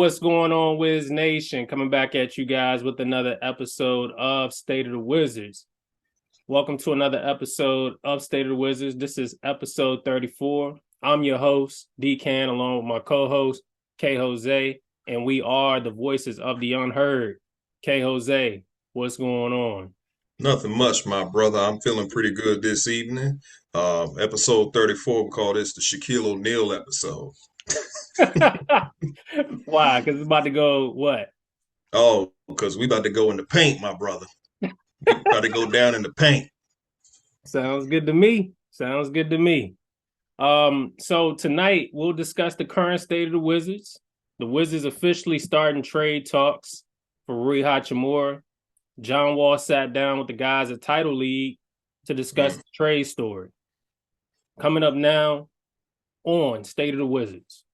What's going on, Wiz Nation? Coming back at you guys with another episode of State of the Wizards. Welcome to another episode of State of the Wizards. This is episode 34. I'm your host, D-Can, along with my co-host, K. Jose, and we are the voices of the unheard. K. Jose, what's going on? Nothing much, my brother. I'm feeling pretty good this evening. Episode 34, we call this the Shaquille O'Neal episode. Why? Because it's about to go what? Oh, because we about to go in the paint, my brother. We about to go down in the paint. Sounds good to me. Sounds good to me. So tonight we'll discuss the current state of the Wizards. The Wizards officially starting trade talks for Rui Hachimura. John Wall sat down with the guys at Title League to discuss the trade story. Coming up now on State of the Wizards.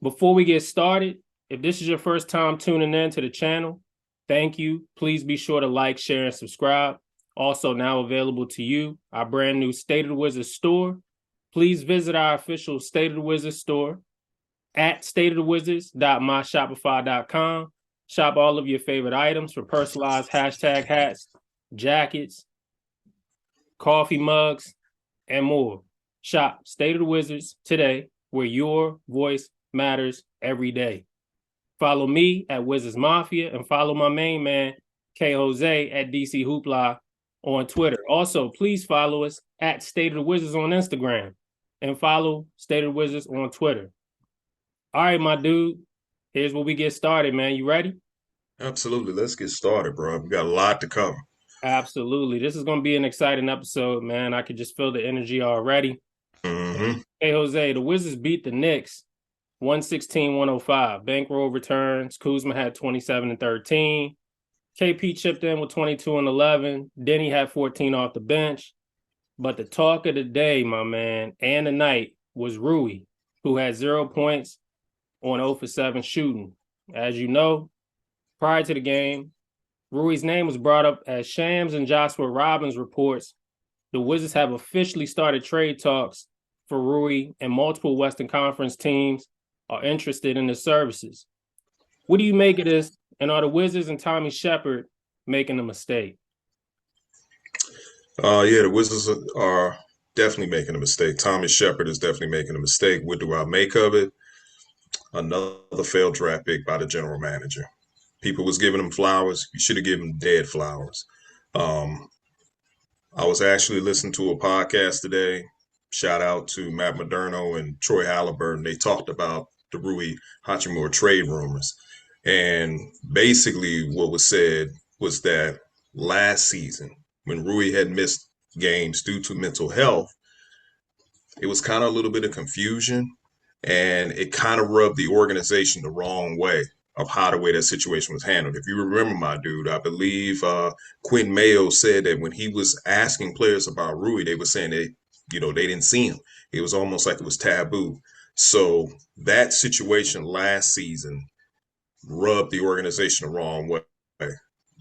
Before we get started, if this is your first time tuning in to the channel, thank you. Please be sure to like, share, and subscribe. Also now available to you, our brand new State of the Wizards store. Please visit our official State of the Wizards store at stateofthewizards.myshopify.com. Shop all of your favorite items for personalized hashtag hats, jackets, coffee mugs, and more. Shop State of the Wizards today, where your voice matters every day. Follow me at Wizards Mafia and follow my main man, K. Jose, at DC Hoopla on Twitter. Also, please follow us at State of the Wizards on Instagram and follow State of the Wizards on Twitter. All right, my dude, here's where we get started, man. You ready? Absolutely. Let's get started, bro. We got a lot to cover. Absolutely. This is going to be an exciting episode, man. I could just feel the energy already. Mm-hmm. Hey, Jose, the Wizards beat the Knicks 116-105. Bankroll returns. Kuzma had 27 and 13. KP chipped in with 22 and 11. Denny had 14 off the bench. But the talk of the day, my man, and the night was Rui, who had 0 points on 0 for 7 shooting. As you know, prior to the game, Rui's name was brought up as Shams and Joshua Robbins reports the Wizards have officially started trade talks for Rui, and multiple Western Conference teams are interested in his services. What do you make of this? And are the Wizards and Tommy Shepard making a mistake? Yeah, the Wizards are definitely making a mistake. Tommy Shepard is definitely making a mistake. What do I make of it? Another failed draft pick by the general manager. People was giving him flowers. You should have given him dead flowers. I was actually listening to a podcast today. Shout out to Matt Moderno and Troy Halliburton. They talked about the Rui Hachimura trade rumors. And basically what was said was that last season, when Rui had missed games due to mental health, it was kind of a little bit of confusion, and it kind of rubbed the organization the wrong way of how the way that situation was handled. If you remember, my dude, I believe Quinn Mayo said that when he was asking players about Rui, they were saying that, they didn't see him. It was almost like it was taboo. So that situation last season rubbed the organization the wrong way.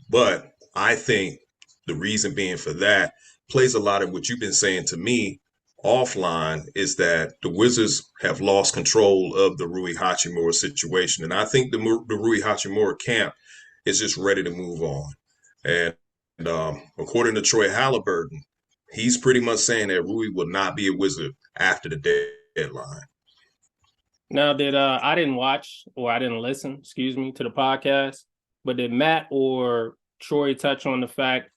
But I think the reason being for that plays a lot of what you've been saying to me offline, is that the Wizards have lost control of the Rui Hachimura situation. And I think the Rui Hachimura camp is just ready to move on. And according to Troy Halliburton, he's pretty much saying that Rui will not be a Wizard after the deadline. Now, I didn't watch, or I didn't listen, to the podcast, but did Matt or Troy touch on the fact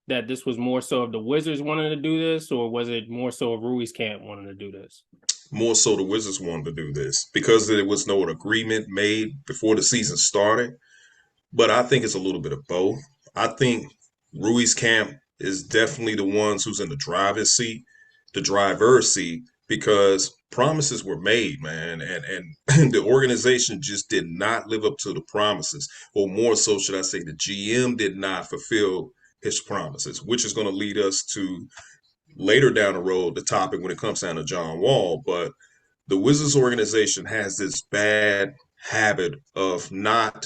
that this was more so of the Wizards wanting to do this, or was it more so of Rui's camp wanting to do this? More so the Wizards wanted to do this because there was no agreement made before the season started. But I think it's a little bit of both. I think Rui's camp is definitely the ones who's in the driver's seat, because promises were made, man, and the organization just did not live up to the promises, or more so, should I say, the GM did not fulfill his promises, which is going to lead us to later down the road the topic when it comes down to John Wall. But the Wizards organization has this bad habit of not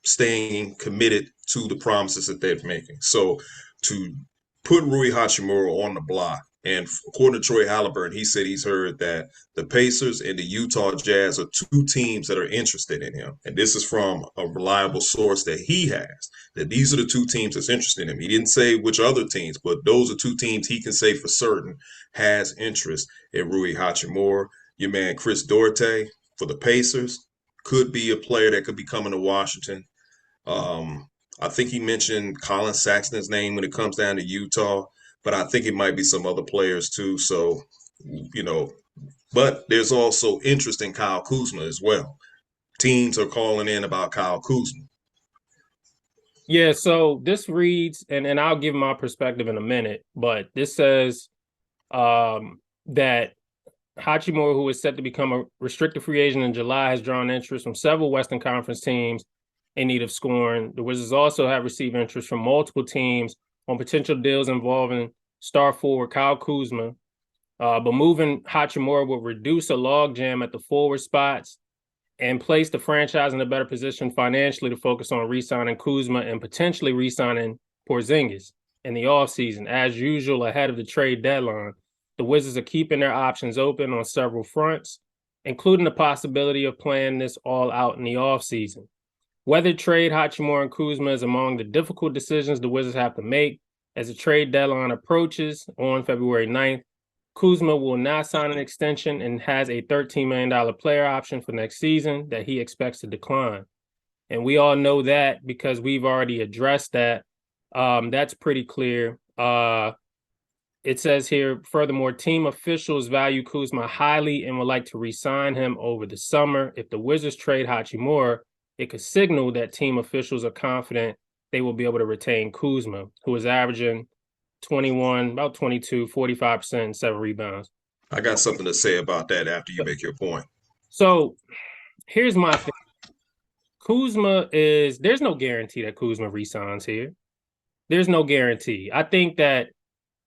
staying committed to the promises that they're making. So to put Rui Hachimura on the block, and according to Troy Halliburton, he said he's heard that the Pacers and the Utah Jazz are two teams that are interested in him. And this is from a reliable source that he has, that these are the two teams that's interested in him. He didn't say which other teams, but those are two teams he can say for certain has interest in Rui Hachimura. Your man Chris Duarte for the Pacers could be a player that could be coming to Washington. Um, I think he mentioned Colin Sexton's name when it comes down to Utah, but I think it might be some other players too. So, you know, but there's also interest in Kyle Kuzma as well. Teams are calling in about Kyle Kuzma. Yeah, so this reads, and I'll give my perspective in a minute, but this says that Hachimura, who is set to become a restricted free agent in July, has drawn interest from several Western Conference teams in need of scoring. The Wizards also have received interest from multiple teams on potential deals involving star forward Kyle Kuzma. But moving Hachimura will reduce a logjam at the forward spots and place the franchise in a better position financially to focus on re-signing Kuzma and potentially re-signing Porzingis in the offseason. As usual, ahead of the trade deadline, the Wizards are keeping their options open on several fronts, including the possibility of playing this all out in the offseason. Whether trade Hachimura and Kuzma is among the difficult decisions the Wizards have to make as the trade deadline approaches on February 9th. Kuzma will not sign an extension and has a $13 million player option for next season that he expects to decline. And we all know that because we've already addressed that. That's pretty clear. It says here, furthermore, team officials value Kuzma highly and would like to re-sign him over the summer. If the Wizards trade Hachimura, it could signal that team officials are confident they will be able to retain Kuzma, who is averaging 21, about 22, 45%, 7 rebounds. I got something to say about that after you make your point. So here's my thing. There's no guarantee that Kuzma resigns here. There's no guarantee. I think that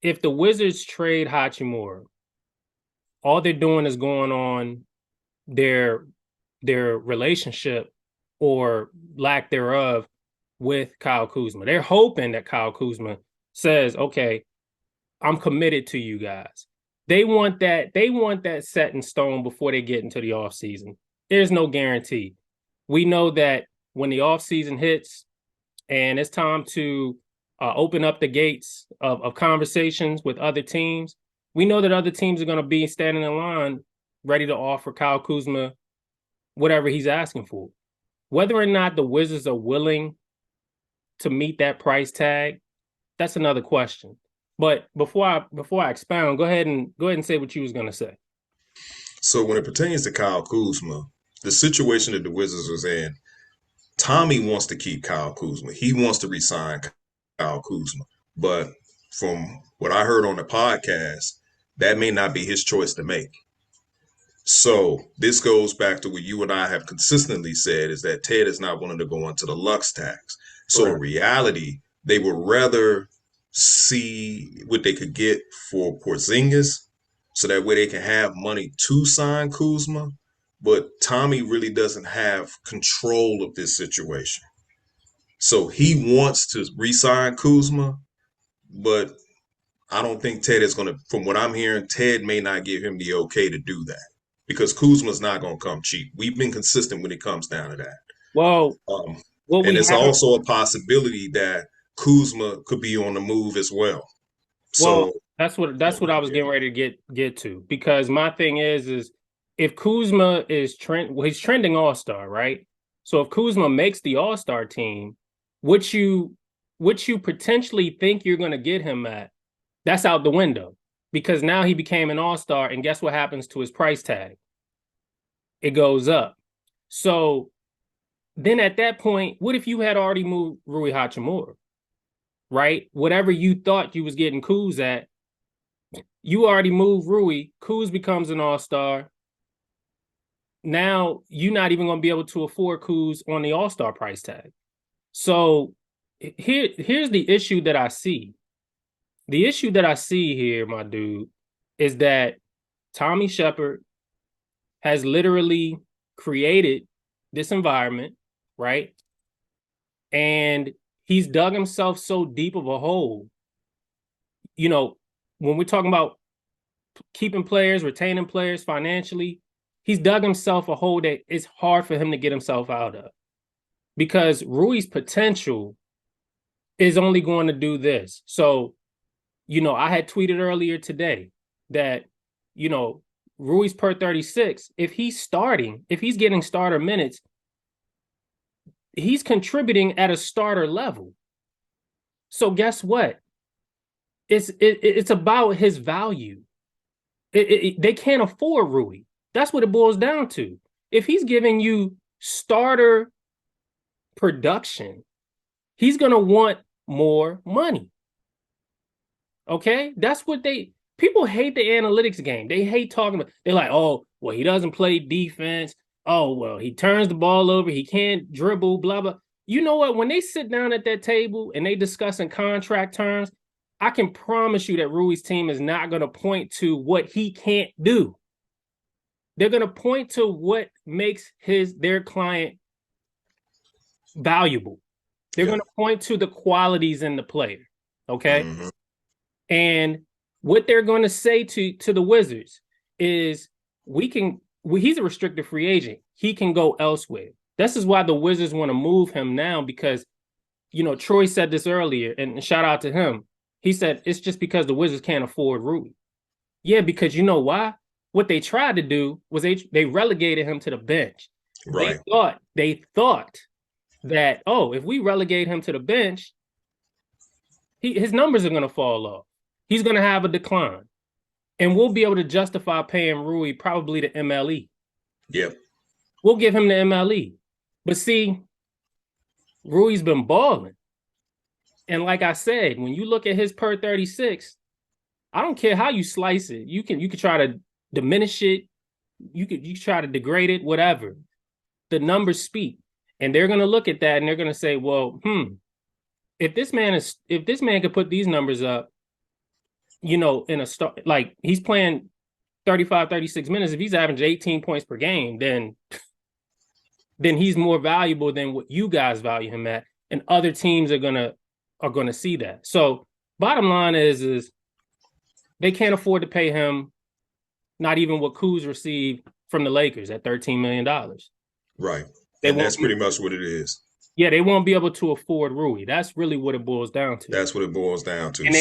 if the Wizards trade Hachimura, all they're doing is going on their relationship or lack thereof with Kyle Kuzma. They're hoping that Kyle Kuzma says, okay, I'm committed to you guys. They want that set in stone before they get into the offseason. There's no guarantee. We know that when the offseason hits and it's time to open up the gates of conversations with other teams, we know that other teams are going to be standing in line ready to offer Kyle Kuzma whatever he's asking for. Whether or not the Wizards are willing to meet that price tag, that's another question. But before I expound, go ahead and say what you was going to say. So when it pertains to Kyle Kuzma, the situation that the Wizards was in, Tommy wants to keep Kyle Kuzma. He wants to resign Kyle Kuzma. But from what I heard on the podcast, that may not be his choice to make. So this goes back to what you and I have consistently said is that Ted is not willing to go into the Lux tax. So in reality, they would rather see what they could get for Porzingis so that way they can have money to sign Kuzma. But Tommy really doesn't have control of this situation. So he wants to re-sign Kuzma, but I don't think Ted is going to, from what I'm hearing, Ted may not give him the okay to do that because Kuzma's not going to come cheap. We've been consistent when it comes down to that. Well, and it's also a possibility that Kuzma could be on the move as well. So that's what I was getting ready to get to, because my thing is if Kuzma is he's trending all-star, right? So if Kuzma makes the all-star team, which you potentially think you're going to get him at, that's out the window, because now he became an all-star, and guess what happens to his price tag? It goes up. So then at that point, what if you had already moved Rui Hachimura, right? Whatever you thought you was getting Kuz at, you already moved Rui. Kuz becomes an all-star. Now you're not even going to be able to afford Kuz on the all-star price tag. So here's the issue that I see. The issue that I see here, my dude, is that Tommy Shepard has literally created this environment, right? And he's dug himself so deep of a hole. You know, when we're talking about keeping players, retaining players financially, he's dug himself a hole that it's hard for him to get himself out of. Because Rui's potential is only going to do this. So, I had tweeted earlier today that, Rui's per 36, if he's getting starter minutes, he's contributing at a starter level. So guess what? It's about his value. They can't afford Rui. That's what it boils down to. If he's giving you starter production, he's going to want more money. Okay? That's what people hate the analytics game. They hate talking about, they're like, oh, well, he doesn't play defense. Oh, well, he turns the ball over. He can't dribble, blah, blah. You know what? When they sit down at that table and they discussing contract terms, I can promise you that Rui's team is not going to point to what he can't do. They're going to point to what makes their client valuable. They're going to point to the qualities in the player. Okay. Mm-hmm. And what they're going to say to the Wizards is he's a restricted free agent. He can go elsewhere. This is why the Wizards want to move him now because, Troy said this earlier, and shout out to him. He said it's just because the Wizards can't afford Rui. Yeah, because you know why? What they tried to do was they relegated him to the bench. Right. They thought that, if we relegate him to the bench, his numbers are going to fall off. He's going to have a decline. And we'll be able to justify paying Rui probably the MLE. Yep. We'll give him the MLE. But see, Rui's been balling. And like I said, when you look at his per 36, I don't care how you slice it. You can try to diminish it. You could try to degrade it, whatever. The numbers speak. And they're going to look at that and they're going to say, well, if this man could put these numbers up, in a start, like he's playing 35, 36 minutes, if he's averaging 18 points per game, then he's more valuable than what you guys value him at. And other teams are going to see that. So bottom line is they can't afford to pay him not even what Kuz received from the Lakers at $13 million. Right. And that's pretty much what it is. Yeah, they won't be able to afford Rui. That's really what it boils down to. That's what it boils down to. And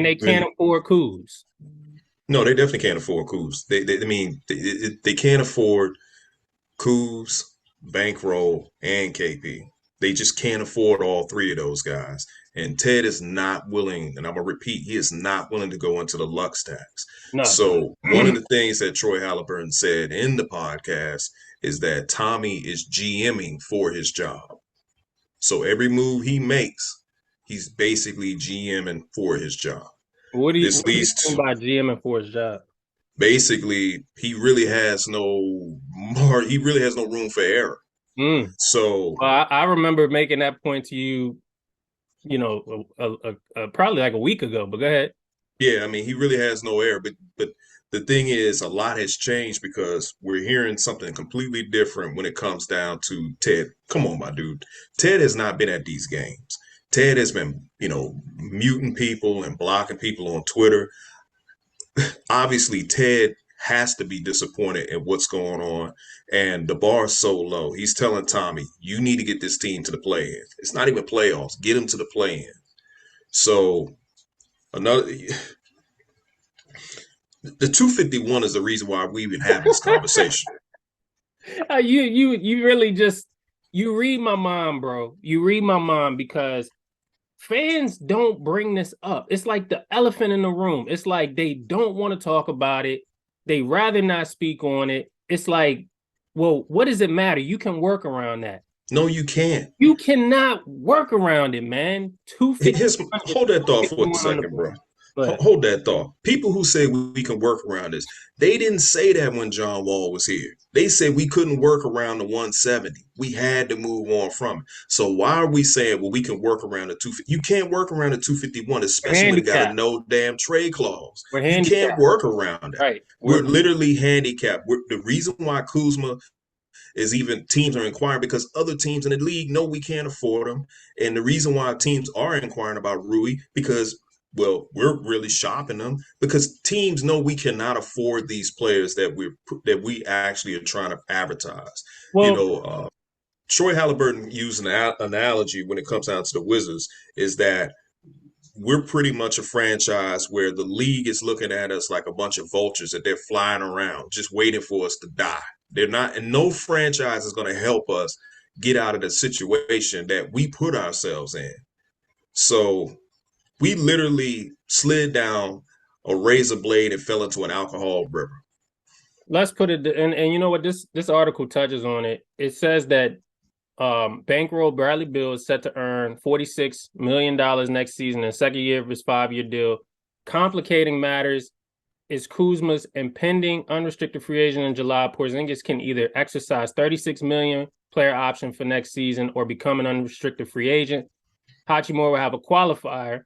they can't afford Kuz. No, they definitely can't afford Kuz. They can't afford Kuz, Bankroll, and KP. They just can't afford all three of those guys. And Ted is not willing, and I'm going to repeat, he is not willing to go into the Lux tax. No. So one of the things that Troy Halliburton said in the podcast is that Tommy is GMing for his job. So every move he makes, he's basically GMing for his job. What do you mean by GMing for his job? Basically, he really has no room for error. So I remember making that point to you, probably like a week ago. But go ahead. Yeah, I mean, he really has no error. But the thing is, a lot has changed because we're hearing something completely different when it comes down to Ted. Come on, my dude. Ted has not been at these games. Ted has been, muting people and blocking people on Twitter. Obviously, Ted has to be disappointed in what's going on, and the bar is so low. He's telling Tommy, you need to get this team to the play-in. It's not even playoffs. Get him to the play-in. So the 251 is the reason why we even have this conversation. You really just, you read my mind, bro. You read my mind because fans don't bring this up. It's like the elephant in the room. It's like they don't want to talk about it. They rather not speak on it. It's like, well, what does it matter? You can work around that. No, you can't. You cannot work around it, man. Hold that thought for a second, bro. Hold that thought. People who say we can work around this, they didn't say that when John Wall was here. They said we couldn't work around the 170. We had to move on from it. So why are we saying, well, we can work around the 250? You can't work around the 251, especially when it got a no damn trade clause. You can't work around it. Right. We're literally handicapped. The reason why Kuzma is even teams are inquiring because other teams in the league know we can't afford them. And the reason why teams are inquiring about Rui because well, we're really shopping them because teams know we cannot afford these players that we actually are trying to advertise. You Well, know, Troy Halliburton used an analogy when it comes down to the Wizards is that we're pretty much a franchise where the league is looking at us like a bunch of vultures that they're flying around just waiting for us to die. They're not, and no franchise is going to help us get out of the situation that we put ourselves in. So we literally slid down a razor blade and fell into an alcohol river. let's put it, and you know what, this article touches on it. It says that bankroll Bradley Beal is set to earn $46 million next season in second year of his 5-year deal. Complicating matters is Kuzma's impending unrestricted free agent in July. Porzingis can either exercise $36 million player option for next season or become an unrestricted free agent. Hachimura will have a qualifier.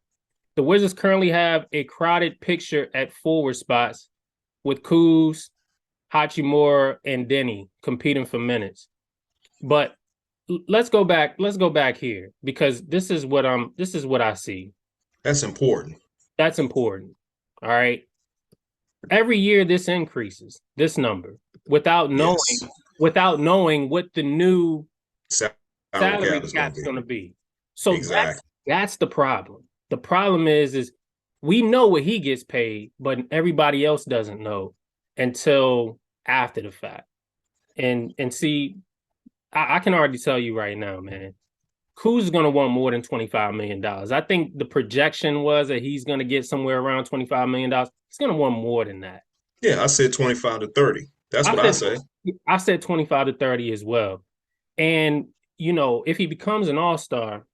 The Wizards currently have a crowded picture at forward spots with Kuz, Hachimura, and Denny competing for minutes. But let's go back here because this is what I see. That's important. That's important. All right. Every year this increases, this number, without knowing Yes. what the new Salary salary cap is cap's going going to to be. be. So Exactly. that's the problem. The problem is we know what he gets paid, but everybody else doesn't know until after the fact. And see, I can already tell you right now, man, Kuz is going to want more than $25 million. I think the projection was that he's going to get somewhere around $25 million. He's going to want more than that. Yeah, I said 25 to 30. That's what I say. I said 25 to 30 as well. And, you know, if he becomes an all-star,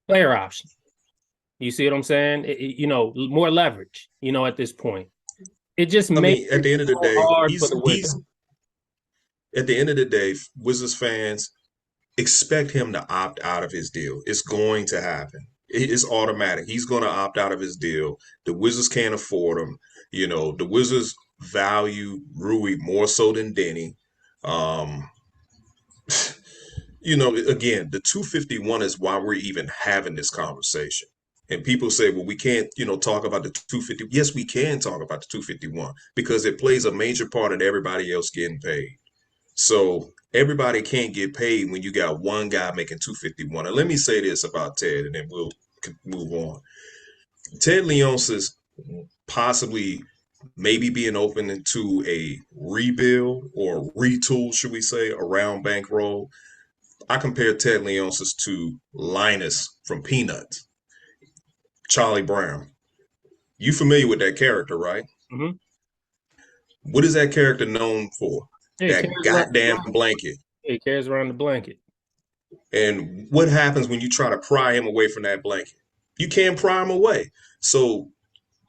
player option. You see what I'm saying? You know, more leverage, you know, at this point. It just I makes mean, at it the end of the so day, hard for he's the he's Wizards. at the end of the day, Wizards fans expect him to opt out of his deal. It's going to happen. It's automatic. He's going to opt out of his deal. The Wizards can't afford him. You know, the Wizards value Rui more so than Denny. Um, you know, again, the 251 is why we're even having this conversation. And people say, well, we can't, talk about the 250. Yes, we can talk about the 251 because it plays a major part in everybody else getting paid. So everybody can't get paid when you got one guy making 251. And let me say this about Ted, and then we'll move on. Ted Leonsis possibly maybe being open to a rebuild or retool, should we say, around bankroll. I compare Ted Leonsis to Linus from Peanuts, Charlie Brown. You familiar with that character, right? Mm-hmm. What is that character known for? Yeah, That goddamn blanket. he carries around the blanket. And what happens when you try to pry him away from that blanket? You can't pry him away. So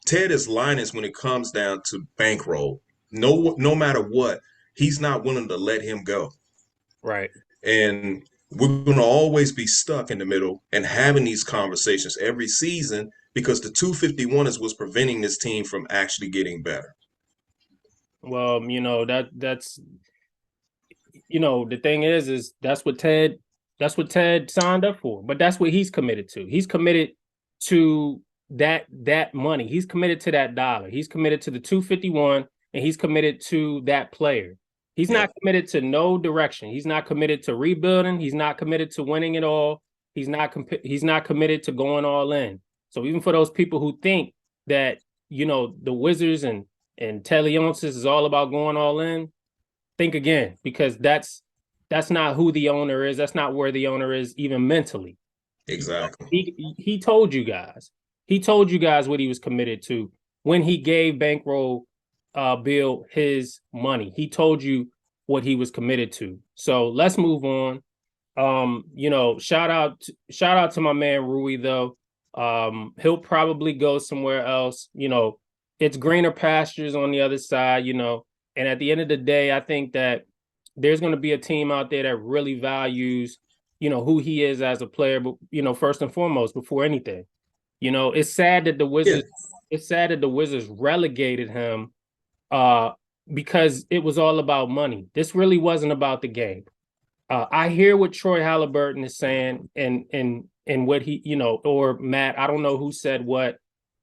Ted is Linus when it comes down to bankroll. No matter what, he's not willing to let him go. Right. And we're going to always be stuck in the middle and having these conversations every season because the 251 is what's preventing this team from actually getting better. Well, you know, that's you know, the thing is that's what Ted signed up for. But that's what he's committed to. He's committed to that money. He's committed to that dollar. He's committed to the 251 and he's committed to that player. He's not committed to no direction. He's not committed to rebuilding. He's not committed to winning it all. He's not committed to going all in. So even for those people who think that, you know, the Wizards and Ted Leonsis is all about going all in, think again, because that's not who the owner is. That's not where the owner is even mentally. Exactly. He told you guys. He told you guys what he was committed to when he gave Bankroll Bill his money. He told you what he was committed to. So let's move on. You know, shout out to my man Rui though. He'll probably go somewhere else. You know, it's greener pastures on the other side, you know. And at the end of the day, I think that there's going to be a team out there that really values, you know, who he is as a player, but you know, first and foremost, before anything. You know, it's sad that the Wizards relegated him because it was all about money. This really wasn't about the game. I hear what Troy Halliburton is saying, and what he, or Matt, I don't know who said what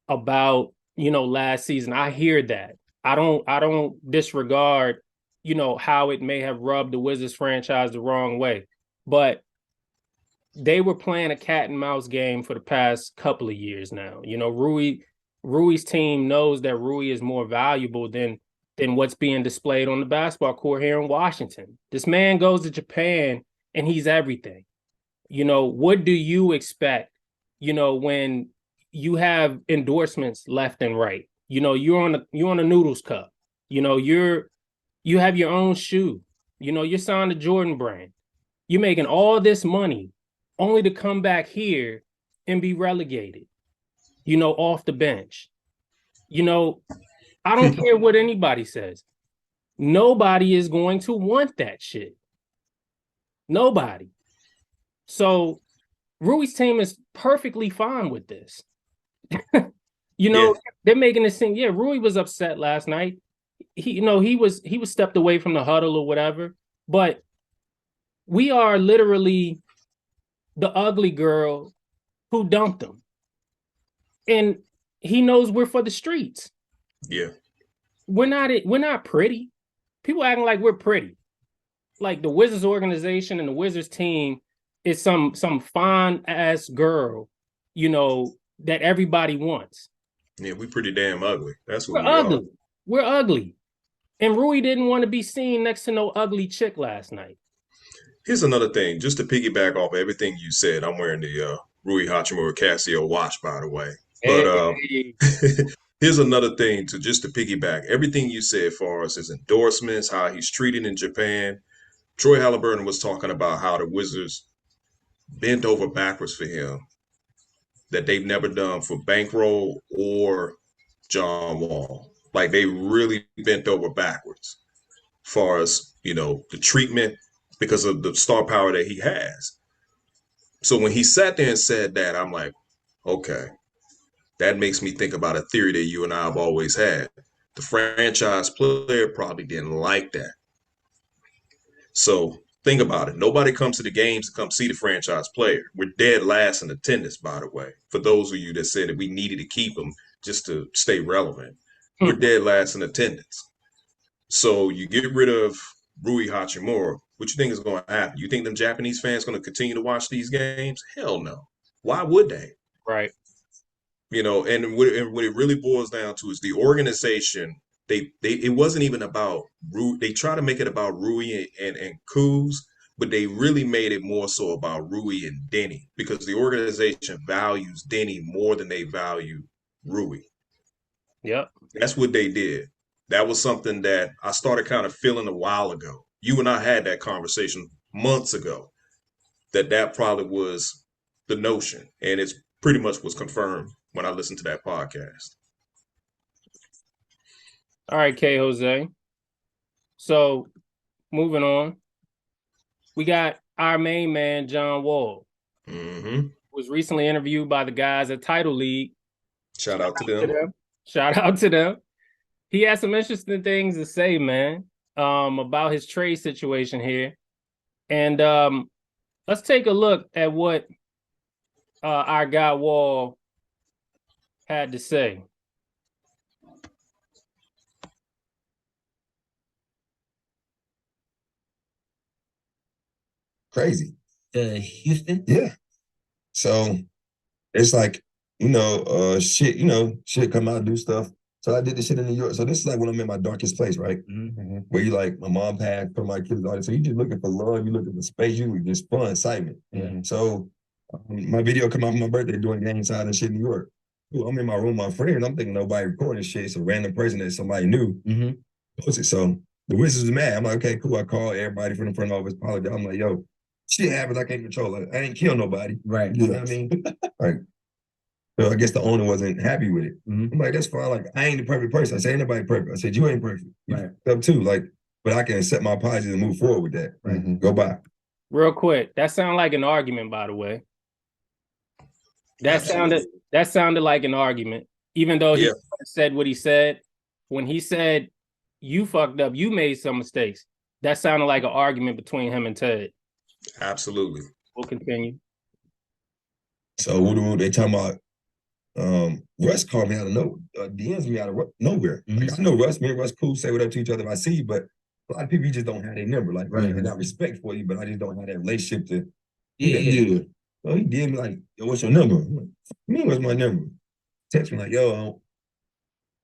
about, last season. I hear that. I don't disregard, how it may have rubbed the Wizards franchise the wrong way. But they were playing a cat and mouse game for the past couple of years now. Rui's team knows that Rui is more valuable than what's being displayed on the basketball court here in Washington. This man goes to Japan and he's everything. What do you expect, when you have endorsements left and right? You're on a noodles cup. You have your own shoe. You're signed to Jordan brand. You're making all this money only to come back here and be relegated, off the bench. I don't care what anybody says. Nobody is going to want that shit. Nobody. So Rui's team is perfectly fine with this. They're making this thing. Yeah, Rui was upset last night. He was stepped away from the huddle or whatever. But we are literally the ugly girl who dumped him. And he knows we're for the streets. Yeah. We're not pretty. People acting like we're pretty. Like the Wizards organization and the Wizards team is some fine ass girl, that everybody wants. Yeah, we pretty damn ugly. That's what we're ugly. We're ugly. And Rui didn't want to be seen next to no ugly chick last night. Here's another thing, just to piggyback off everything you said. I'm wearing the Rui Hachimura Casio watch, by the way. But here's another thing to piggyback everything you said as far as his endorsements, how he's treated in Japan. Troy Halliburton was talking about how the Wizards bent over backwards for him that they've never done for Bankroll or John Wall. Like they really bent over backwards as far as, the treatment because of the star power that he has. So when he sat there and said that, I'm like, okay, that makes me think about a theory that you and I have always had. The franchise player probably didn't like that. So think about it. Nobody comes to the games to come see the franchise player. We're dead last in attendance, by the way. For those of you that said that we needed to keep him just to stay relevant, we're dead last in attendance. So you get rid of Rui Hachimura. What you think is going to happen? You think them Japanese fans going to continue to watch these games? Hell no. Why would they? Right. And what it really boils down to is the organization. It wasn't even about Rui. They try to make it about Rui and Kuz, but they really made it more so about Rui and Denny because the organization values Denny more than they value Rui. Yep. That's what they did. That was something that I started kind of feeling a while ago. You and I had that conversation months ago that probably was the notion. And it's pretty much was confirmed when I listened to that podcast. All right, K. Jose. So moving on, we got our main man, John Wall. Was recently interviewed by the guys at Title League. Shout out to them. Shout out to them. He had some interesting things to say, man, about his trade situation here. And let's take a look at what our guy Wall had to say. Crazy. Houston? Yeah. So it's like, shit come out, do stuff. So I did this shit in New York. So this is like when I'm in my darkest place, right? Mm-hmm. Where you like, my mom passed, for my kids, all that. So you just looking for love, you looking for space, you just fun, excitement. Mm-hmm. So my video come out for my birthday doing game side and shit in New York. Cool, I'm in my room with my friends. I'm thinking nobody recording shit. It's a random person that somebody knew. Mm-hmm. So the Wizards was mad. I'm like, okay, cool. I called everybody from the front office, apologize. I'm like, yo, shit happens. I can't control it. I ain't kill nobody. Right. You know what I mean? Right. So I guess the owner wasn't happy with it. Mm-hmm. I'm like, that's fine. Like, I ain't the perfect person. I said, ain't nobody perfect. I said, you ain't perfect. Right. Up too. Like, but I can accept my apologies and move forward with that. Right. Mm-hmm. Go by. Real quick, that sounded like an argument, by the way. That sounded like an argument, even though he said what he said. When he said, you fucked up. You made some mistakes. That sounded like an argument between him and Ted. Absolutely. We'll continue. So they talking about Russ called me out of DMs me out of nowhere. Like, I know Russ, me and Russ cool, say what up to each other if I see you, but a lot of people you just don't have their number. Like, right, I got respect for you, but I just don't have that relationship to. Yeah. So he did me like, yo, what's your number? I'm like, me, what's my number? Text me like, yo,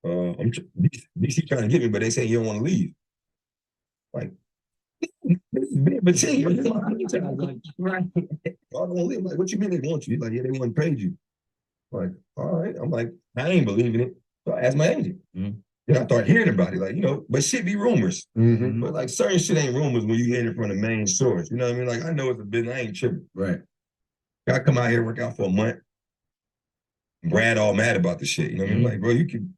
I'm DC trying to get me, but they say you don't want to leave. Like, but see, you're like, right. I don't live. Like, what you mean they want you? He's like, yeah, they want to pay you. Like, all right. I'm like, I ain't believing it. So I asked my agent. Then I started hearing about it, like, but shit be rumors. But like certain shit ain't rumors when you hear it from the main source. You know what I mean? Like, I know it's a business, I ain't tripping. Right. I come out here, work out for a month. Brad all mad about the shit. You know what I mean? Like, bro,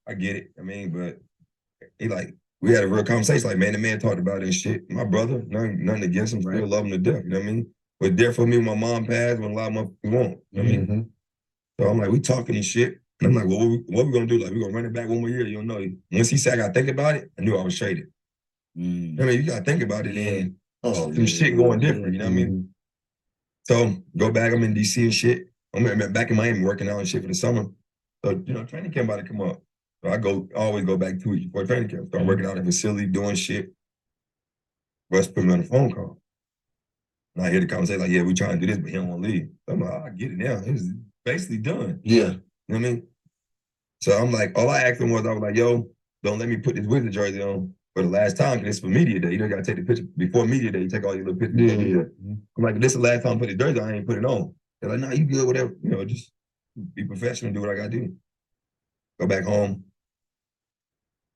I get it. I mean, but he like, we had a real conversation. Like, man, the man talked about this shit. My brother, nothing against him, still love him to death. You know what I mean? But there for me when my mom passed, when a lot of motherfuckers won't. You know what I mean? So I'm like, we talking and shit. And I'm like, well, what we gonna do? Like, we gonna run it back one more year? You don't know. Once he said I gotta think about it, I knew I was shaded. I mean, you gotta think about it and some shit going different, you know what I mean? So go back, I'm in DC and shit. I'm back in Miami working out and shit for the summer. So, training camp about to come up. So I always go back 2 weeks before training camp. Start working out in the facility, doing shit. Russ put me on a phone call. And I hear the conversation like, yeah, we trying to do this, but he don't want to leave. So I'm like, I get it now. It's basically done. Yeah. You know what I mean? So I'm like, all I asked him was, I was like, yo, don't let me put this Wizard jersey on for the last time, because it's for media day. You don't got to take the picture before media day. You take all your little pictures. Yeah. I'm like, this is the last time I put the jersey on, I ain't put it on. They're like, nah, you good, whatever. Just be professional, do what I got to do. Go back home.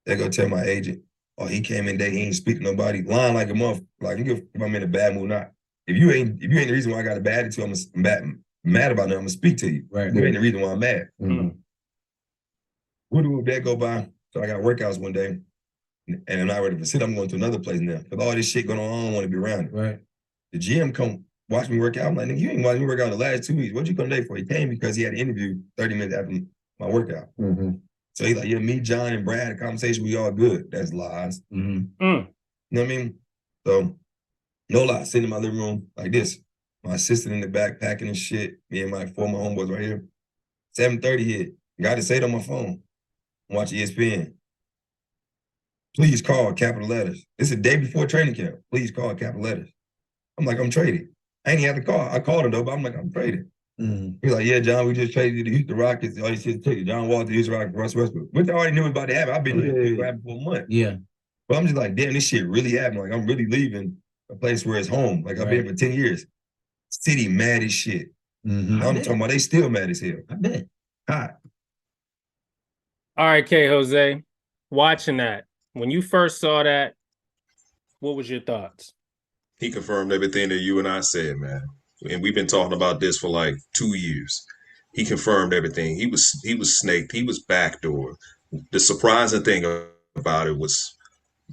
They go tell my agent, oh, he came in there, he ain't speak to nobody. Lying like a month. Like, if I'm in a bad mood or not. If you ain't the reason why I got a bad attitude, I'm mad about it, I'm going to speak to you. Right. You ain't the reason why I'm mad. Would that go by? So I got workouts one day, and I'm not ready to sit. I'm going to another place now. Because all this shit going on, I don't want to be around it. Right. The GM come watch me work out. I'm like, nigga, you ain't watching me work out the last 2 weeks. What'd you come today for? He came because he had an interview 30 minutes after my workout. So he's like, yeah, me, John, and Brad, a conversation, we all good. That's lies. You know what I mean? So, no lie, sitting in my living room like this. My assistant in the back packing and shit. Me and my 4 of my homeboys right here. 7:30 hit. Got to say it on my phone. Watch ESPN. Please call, capital letters. It's a day before training camp. Please call, capital letters. I'm like, I'm traded. I ain't even have to call. I called him though, but I'm like, I'm traded. He's like, yeah, John, we just traded you to the Houston Rockets. All you said, take it. John Wall to the Houston Rockets, Russ Westbrook. Which I already knew was about to happen. I've been happen for a month. Yeah. But I'm just like, damn, this shit really happened. Like, I'm really leaving a place where it's home. Like, I've been here for 10 years. City mad as shit. I'm talking about they still mad as hell. I bet. Hot. All right, K. Jose, watching that, when you first saw that, what was your thoughts? He confirmed everything that you and I said, man. And we've been talking about this for like 2 years. He confirmed everything. He was snaked. He was backdoor. The surprising thing about it was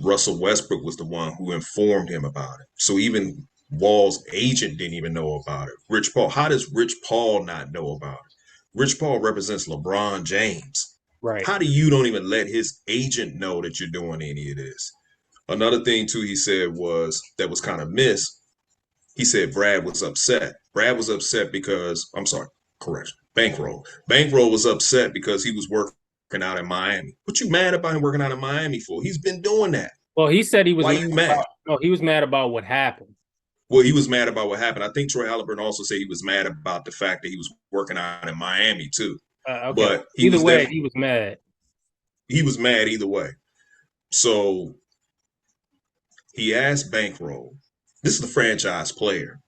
Russell Westbrook was the one who informed him about it. So even Wall's agent didn't even know about it. Rich Paul, how does Rich Paul not know about it? Rich Paul represents LeBron James. Right. How do you don't even let his agent know that you're doing any of this? Another thing too he said was that was kind of missed. He said Brad was upset. Brad was upset because, I'm sorry, correction, Bankroll. Bankroll was upset because he was working out in Miami. What you mad about him working out in Miami for? He's been doing that. Well, he said he was. Why you mad? No, he was mad about what happened. Well, he was mad about what happened. I think Troy Halliburton also said he was mad about the fact that he was working out in Miami too. Okay. But either way, he was mad. He was mad either way. So he asked Bankroll, this is the franchise player,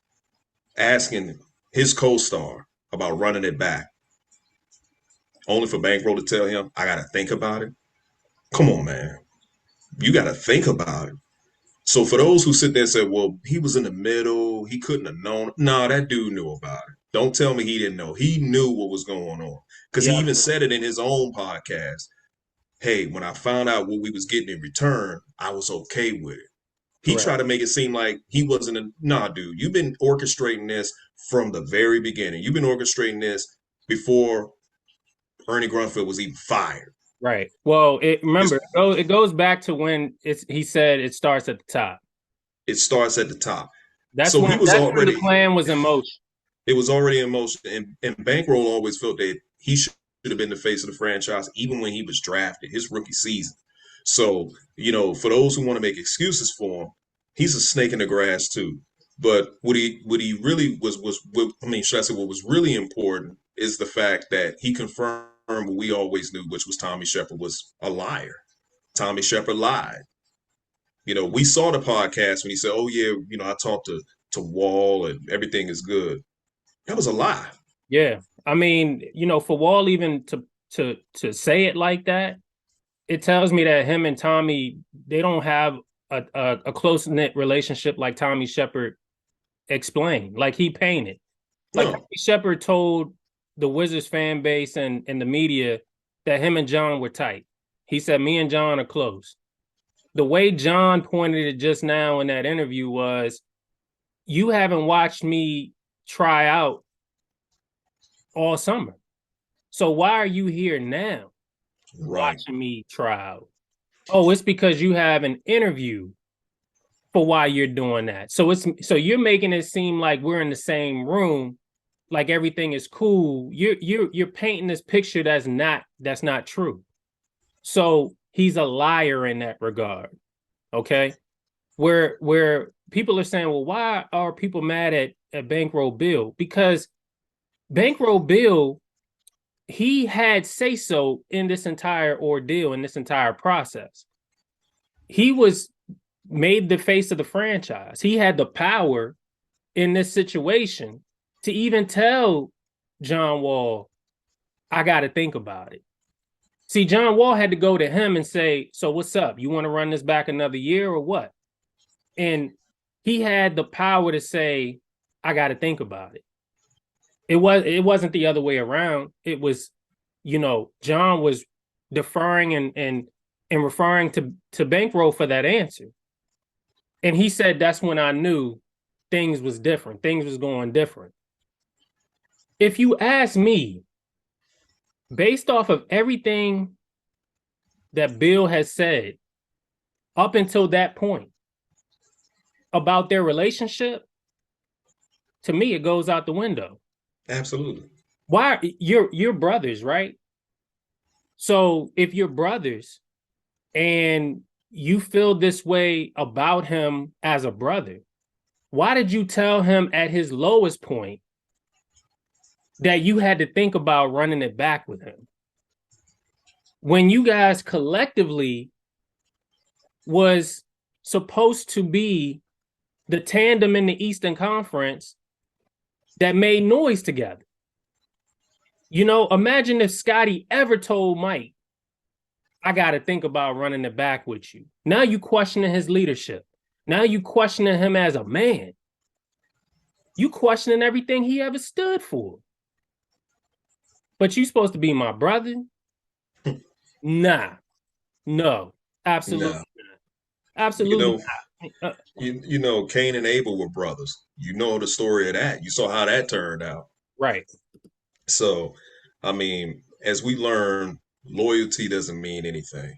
asking his co-star about running it back. Only for Bankroll to tell him, I got to think about it. Come on, man. You got to think about it. So for those who sit there and say, well, he was in the middle, he couldn't have known. No, that dude knew about it. Don't tell me he didn't know. He knew what was going on. Because he even said it in his own podcast. Hey, when I found out what we was getting in return, I was okay with it. He tried to make it seem like he wasn't nah, dude, you've been orchestrating this from the very beginning. You've been orchestrating this before Ernie Grunfeld was even fired. Right. Well, remember, it goes back to when he said it starts at the top. It starts at the top. That's So when he was that's when the already plan was in motion. it was already in motion. And Bankroll always felt that he should have been the face of the franchise, even when he was drafted, his rookie season. So, for those who want to make excuses for him, he's a snake in the grass too. But what he really should I say what was really important is the fact that he confirmed what we always knew, which was Tommy Shepard was a liar. Tommy Shepard lied. We saw the podcast when he said, "Oh yeah, I talked to Wall and everything is good." That was a lie. Yeah. I mean, for Wall even to say it like that, it tells me that him and Tommy, they don't have a close-knit relationship like Tommy Shepard explained, like he painted. Like No. Tommy Shepard told the Wizards fan base and the media that him and John were tight. He said, me and John are close. The way John pointed it just now in that interview was, you haven't watched me try out all summer. So why are you here now watching me try out? Oh, it's because you have an interview for why you're doing that. So you're making it seem like we're in the same room, like everything is cool. You're painting this picture that's not true. So he's a liar in that regard. Okay. Where people are saying, well, why are people mad at Bankroll Bill? Because Bankroll Bill, he had say so in this entire ordeal, in this entire process. He was made the face of the franchise. He had the power in this situation to even tell John Wall, I got to think about it. See, John Wall had to go to him and say, so what's up? You want to run this back another year or what? And he had the power to say, I got to think about it. It wasn't the other way around. It was, John was deferring and referring to Bankroll for that answer. And he said, that's when I knew things was different. Things was going different. If you ask me, based off of everything that Bill has said up until that point about their relationship, to me, it goes out the window. Absolutely. Why? You're brothers, right? So if you're brothers and you feel this way about him as a brother, why did you tell him at his lowest point that you had to think about running it back with him? When you guys collectively was supposed to be the tandem in the Eastern Conference that made noise together. Imagine if Scottie ever told Mike, I got to think about running it back with you. Now you questioning his leadership. Now you questioning him as a man. You questioning everything he ever stood for. But you supposed to be my brother? Nah. No. Absolutely not. Absolutely not. Cain and Abel were brothers. You know the story of that. You saw how that turned out. Right. So, as we learn, loyalty doesn't mean anything.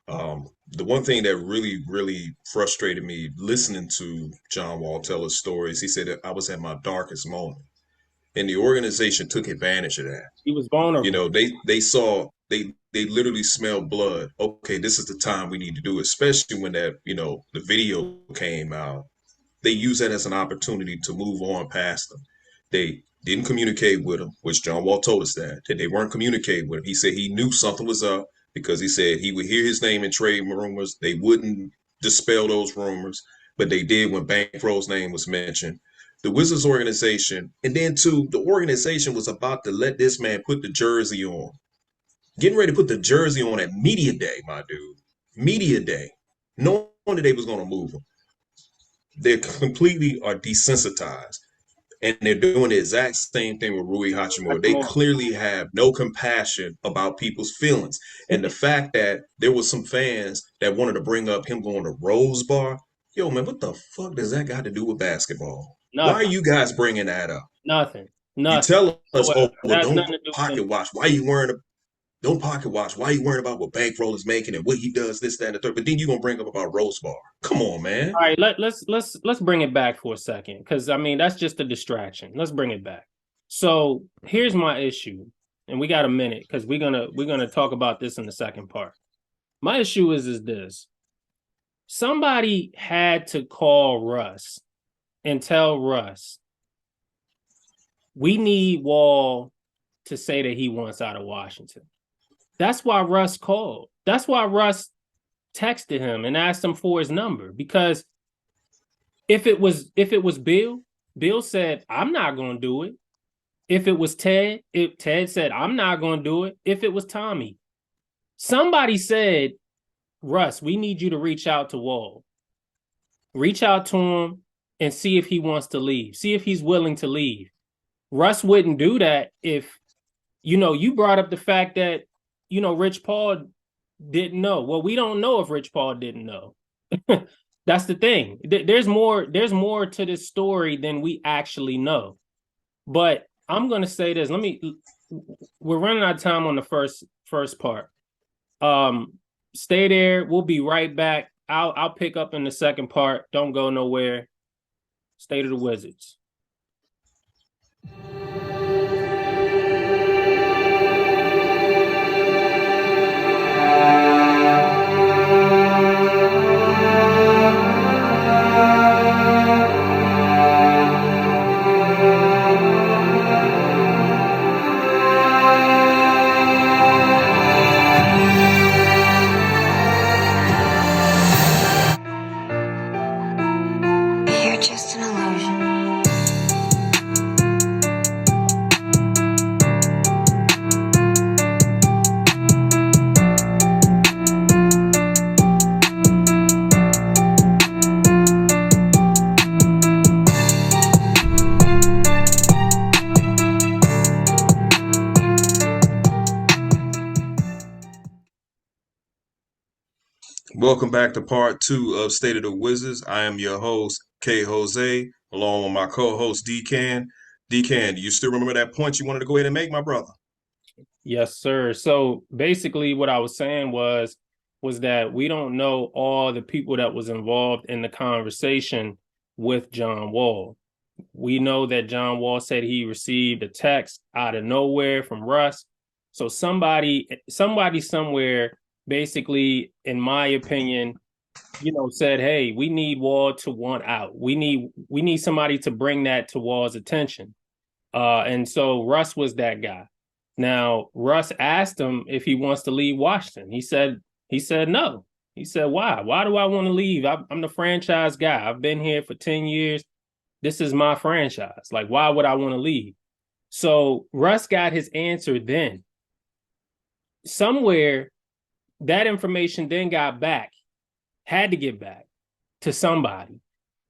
The one thing that really, really frustrated me listening to John Wall tell his stories, he said that I was at my darkest moment. And the organization took advantage of that. He was vulnerable. They literally smelled blood. Okay, this is the time we need to do it, especially when that, the video came out. They used that as an opportunity to move on past them. They didn't communicate with him, which John Wall told us that they weren't communicating with him. He said he knew something was up because he said he would hear his name in trade rumors. They wouldn't dispel those rumors, but they did when Bankroll's name was mentioned. The Wizards organization, and then too, the organization was about to let this man put the jersey on. Getting ready to put the jersey on at media day, my dude. Media day. Knowing that they was going to move him. They completely are desensitized. And they're doing the exact same thing with Rui Hachimura. They clearly have no compassion about people's feelings. And the fact that there was some fans that wanted to bring up him going to Rose Bar. Yo, man, what the fuck does that got to do with basketball? Nothing. Why are you guys bringing that up? Nothing. You tell us, don't pocket watch. Why are you wearing a... Don't pocket watch. Why you worrying about what Bankroll is making and what he does, this, that, and the third? But then you gonna bring up about Rose Bar. Come on, man. All right, let's bring it back for a second, because I mean that's just a distraction. Let's bring it back. So here's my issue, and we got a minute because we're gonna talk about this in the second part. My issue is this: somebody had to call Russ and tell Russ, we need Wall to say that he wants out of Washington. That's why Russ called. That's why Russ texted him and asked him for his number, because if it was Bill said, I'm not going to do it. If it was Ted, if Ted said, I'm not going to do it. If it was Tommy, somebody said, Russ, we need you to reach out to Wall. Reach out to him and see if he wants to leave. See if he's willing to leave. Russ wouldn't do that if, you brought up the fact that, Rich Paul didn't know. Well, we don't know if Rich Paul didn't know. That's the thing. There's more to this story than we actually know. But I'm going to say this. We're running out of time on the first part. Stay there. We'll be right back. I'll pick up in the second part. Don't go nowhere. State of the Wizards. You're just an illusion. Welcome back to part 2 of State of the Wizards. I am your host, K. Jose, along with my co-host, D-Can. D-Can, do you still remember that point you wanted to go ahead and make, my brother? Yes, sir. So basically what I was saying was that we don't know all the people that was involved in the conversation with John Wall. We know that John Wall said he received a text out of nowhere from Russ. So somebody somewhere, basically, in my opinion, said, hey, we need Wall to want out. We need somebody to bring that to Wall's attention. And so Russ was that guy. Now, Russ asked him if he wants to leave Washington. He said no. He said, why? Why do I want to leave? I'm the franchise guy. I've been here for 10 years. This is my franchise. Like, why would I want to leave? So Russ got his answer then. Somewhere, that information then had to get back to somebody.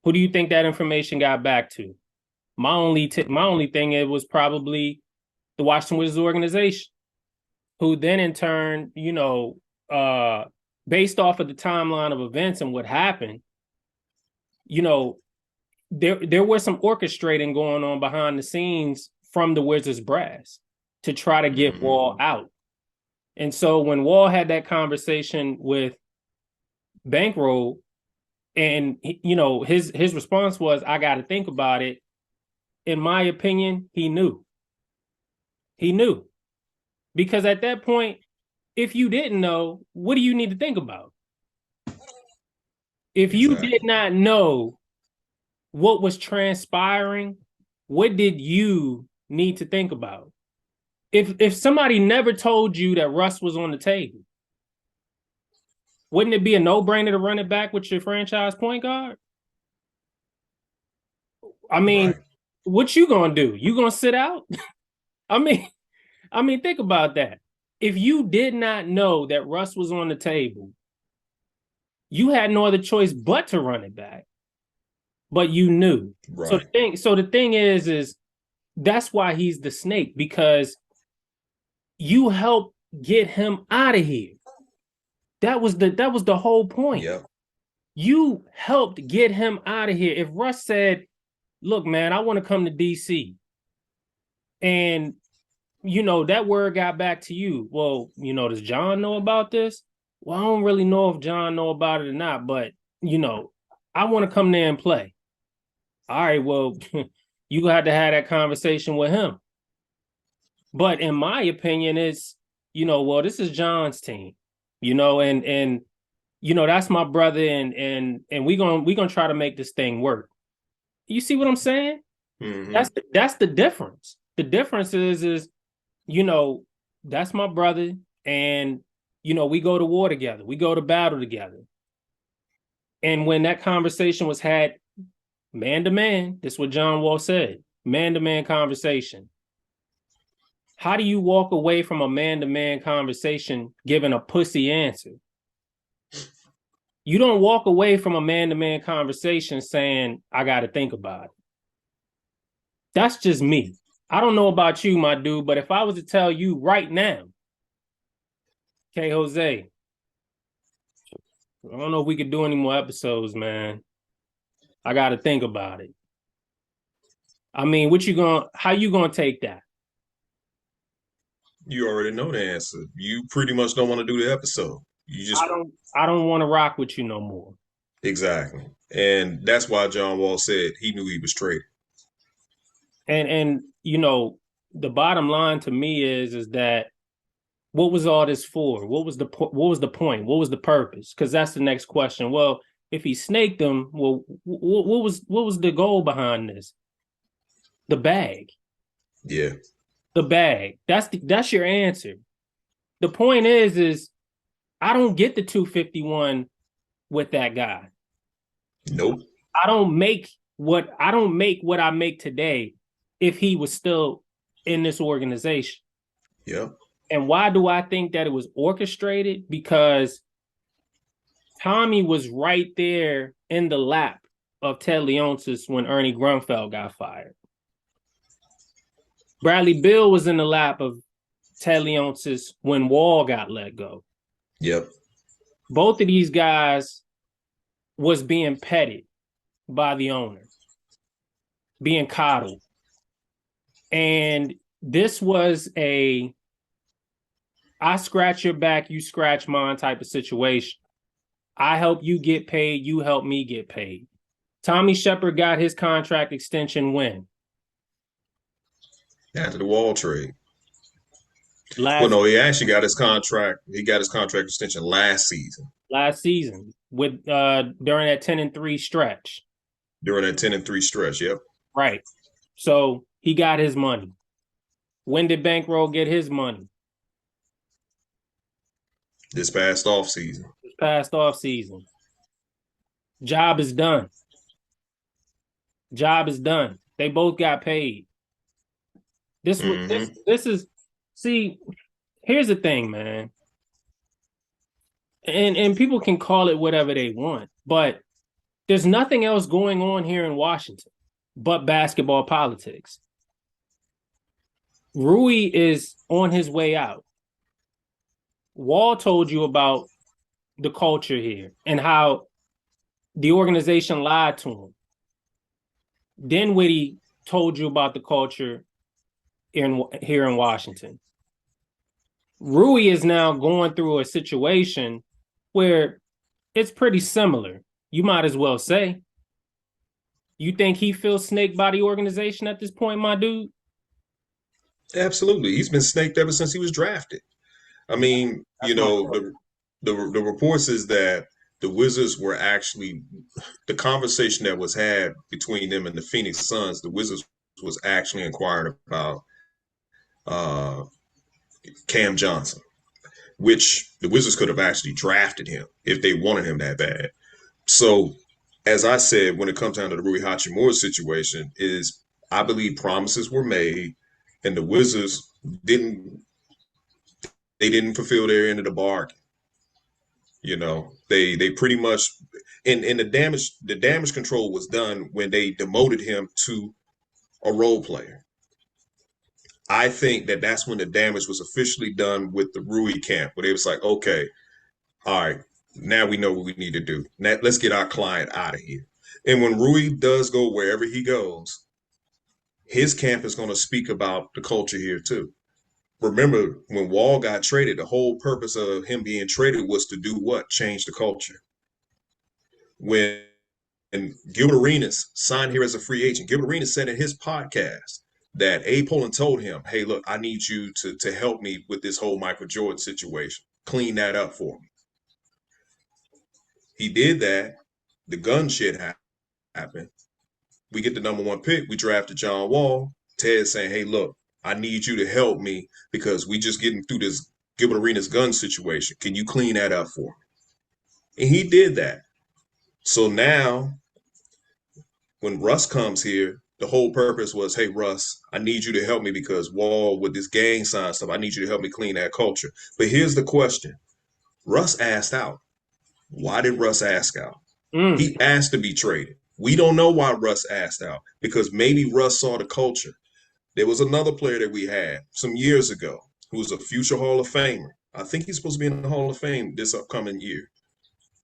Who do you think that information got back to? My only thing, it was probably the Washington Wizards organization, who then in turn, based off of the timeline of events and what happened, there was some orchestrating going on behind the scenes from the Wizards brass to try to get Wall out. And so when Wall had that conversation with Bankroll, and his response was, I got to think about it. In my opinion, he knew. He knew. Because at that point, if you didn't know, what do you need to think about? If you did not know what was transpiring, what did you need to think about? If somebody never told you that Russ was on the table, wouldn't it be a no-brainer to run it back with your franchise point guard? I mean, what you gonna do? You gonna sit out? I mean, think about that. If you did not know that Russ was on the table, you had no other choice but to run it back. But you knew. Right. So the thing is that's why he's the snake, because you helped get him out of here. That was the whole point. Yeah. You helped get him out of here. If Russ said, look, man, I want to come to DC, and that word got back to you. Well, does John know about this? Well, I don't really know if John know about it or not, but I want to come there and play. All right, well, you had to have that conversation with him. But in my opinion, it's, well, this is John's team, and that's my brother, and we're gonna try to make this thing work. You see what I'm saying? Mm-hmm. That's the difference. The difference is that's my brother, and we go to war together, we go to battle together. And when that conversation was had man to man, that's what John Wall said, man to man conversation. How do you walk away from a man to man conversation giving a pussy answer? You don't walk away from a man to man conversation saying, I got to think about it. That's just me. I don't know about you, my dude, but if I was to tell you right now, okay, Jose, I don't know if we could do any more episodes, man. I got to think about it. I mean, how you gonna take that? You already know the answer. You pretty much don't want to do the episode. You just I don't want to rock with you no more. Exactly. And that's why John Wall said he knew he was traded. And the bottom line to me is that what was all this for? What was the point? What was the purpose? Because that's the next question. Well, if he snaked them, well, what was the goal behind this? The bag. Yeah. The bag. That's your answer. The point is I don't get the 251 with that guy. Nope. I don't make what I make today if he was still in this organization. Yeah. And why do I think that it was orchestrated? Because Tommy was right there in the lap of Ted Leonsis when Ernie Grunfeld got fired. Bradley Beal was in the lap of Ted Leonsis when Wall got let go. Yep. Both of these guys was being petted by the owner, being coddled. And this was I scratch your back, you scratch mine type of situation. I help you get paid, you help me get paid. Tommy Shepard got his contract extension when? After the Wall trade. Well, no, he actually got his contract. He got his contract extension last season. Last season with during that 10-3 stretch. During that 10-3 stretch, yep. Right. So he got his money. When did Bankroll get his money? This past off season. Job is done. They both got paid. This is see, here's the thing, man. And people can call it whatever they want, but there's nothing else going on here in Washington but basketball politics. Rui is on his way out. Wall told you about the culture here and how the organization lied to him. Dinwiddie told you about the culture here in Washington. Rui is now going through a situation where it's pretty similar. You might as well say. You think he feels snaked by the organization at this point, my dude? Absolutely. He's been snaked ever since he was drafted. I mean, the reports is that the Wizards were actually, the conversation that was had between them and the Phoenix Suns, the Wizards was actually inquiring about Cam Johnson, which the Wizards could have actually drafted him if they wanted him that bad. So, as I said, when it comes down to the Rui Hachimura situation, is I believe promises were made, and the Wizards didn't fulfill their end of the bargain. They pretty much, and the damage control was done when they demoted him to a role player. I think that's when the damage was officially done with the Rui camp, where they was like, okay, all right, now we know what we need to do. Now let's get our client out of here. And when Rui does go wherever he goes, his camp is going to speak about the culture here too. remember when Wall got traded, the whole purpose of him being traded was to do what? Change the culture. When Gilbert Arenas signed here as a free agent, Gilbert Arenas said in his podcast that Abe Pollin told him, "Hey, look, I need you to help me with this whole Michael Jordan situation. Clean that up for me." He did that. The gun shit happened. We get the number 1 pick. We drafted John Wall. Ted saying, "Hey, look, I need you to help me because we just getting through this Gilbert Arenas gun situation. Can you clean that up for me?" And he did that. So now when Russ comes here, the whole purpose was, "Hey, Russ, I need you to help me because Wall with this gang sign stuff, I need you to help me clean that culture." But here's the question. Russ asked out. Why did Russ ask out? He asked to be traded. We don't know why Russ asked out because maybe Russ saw the culture. There was another player that we had some years ago who was a future Hall of Famer. I think he's supposed to be in the Hall of Fame this upcoming year.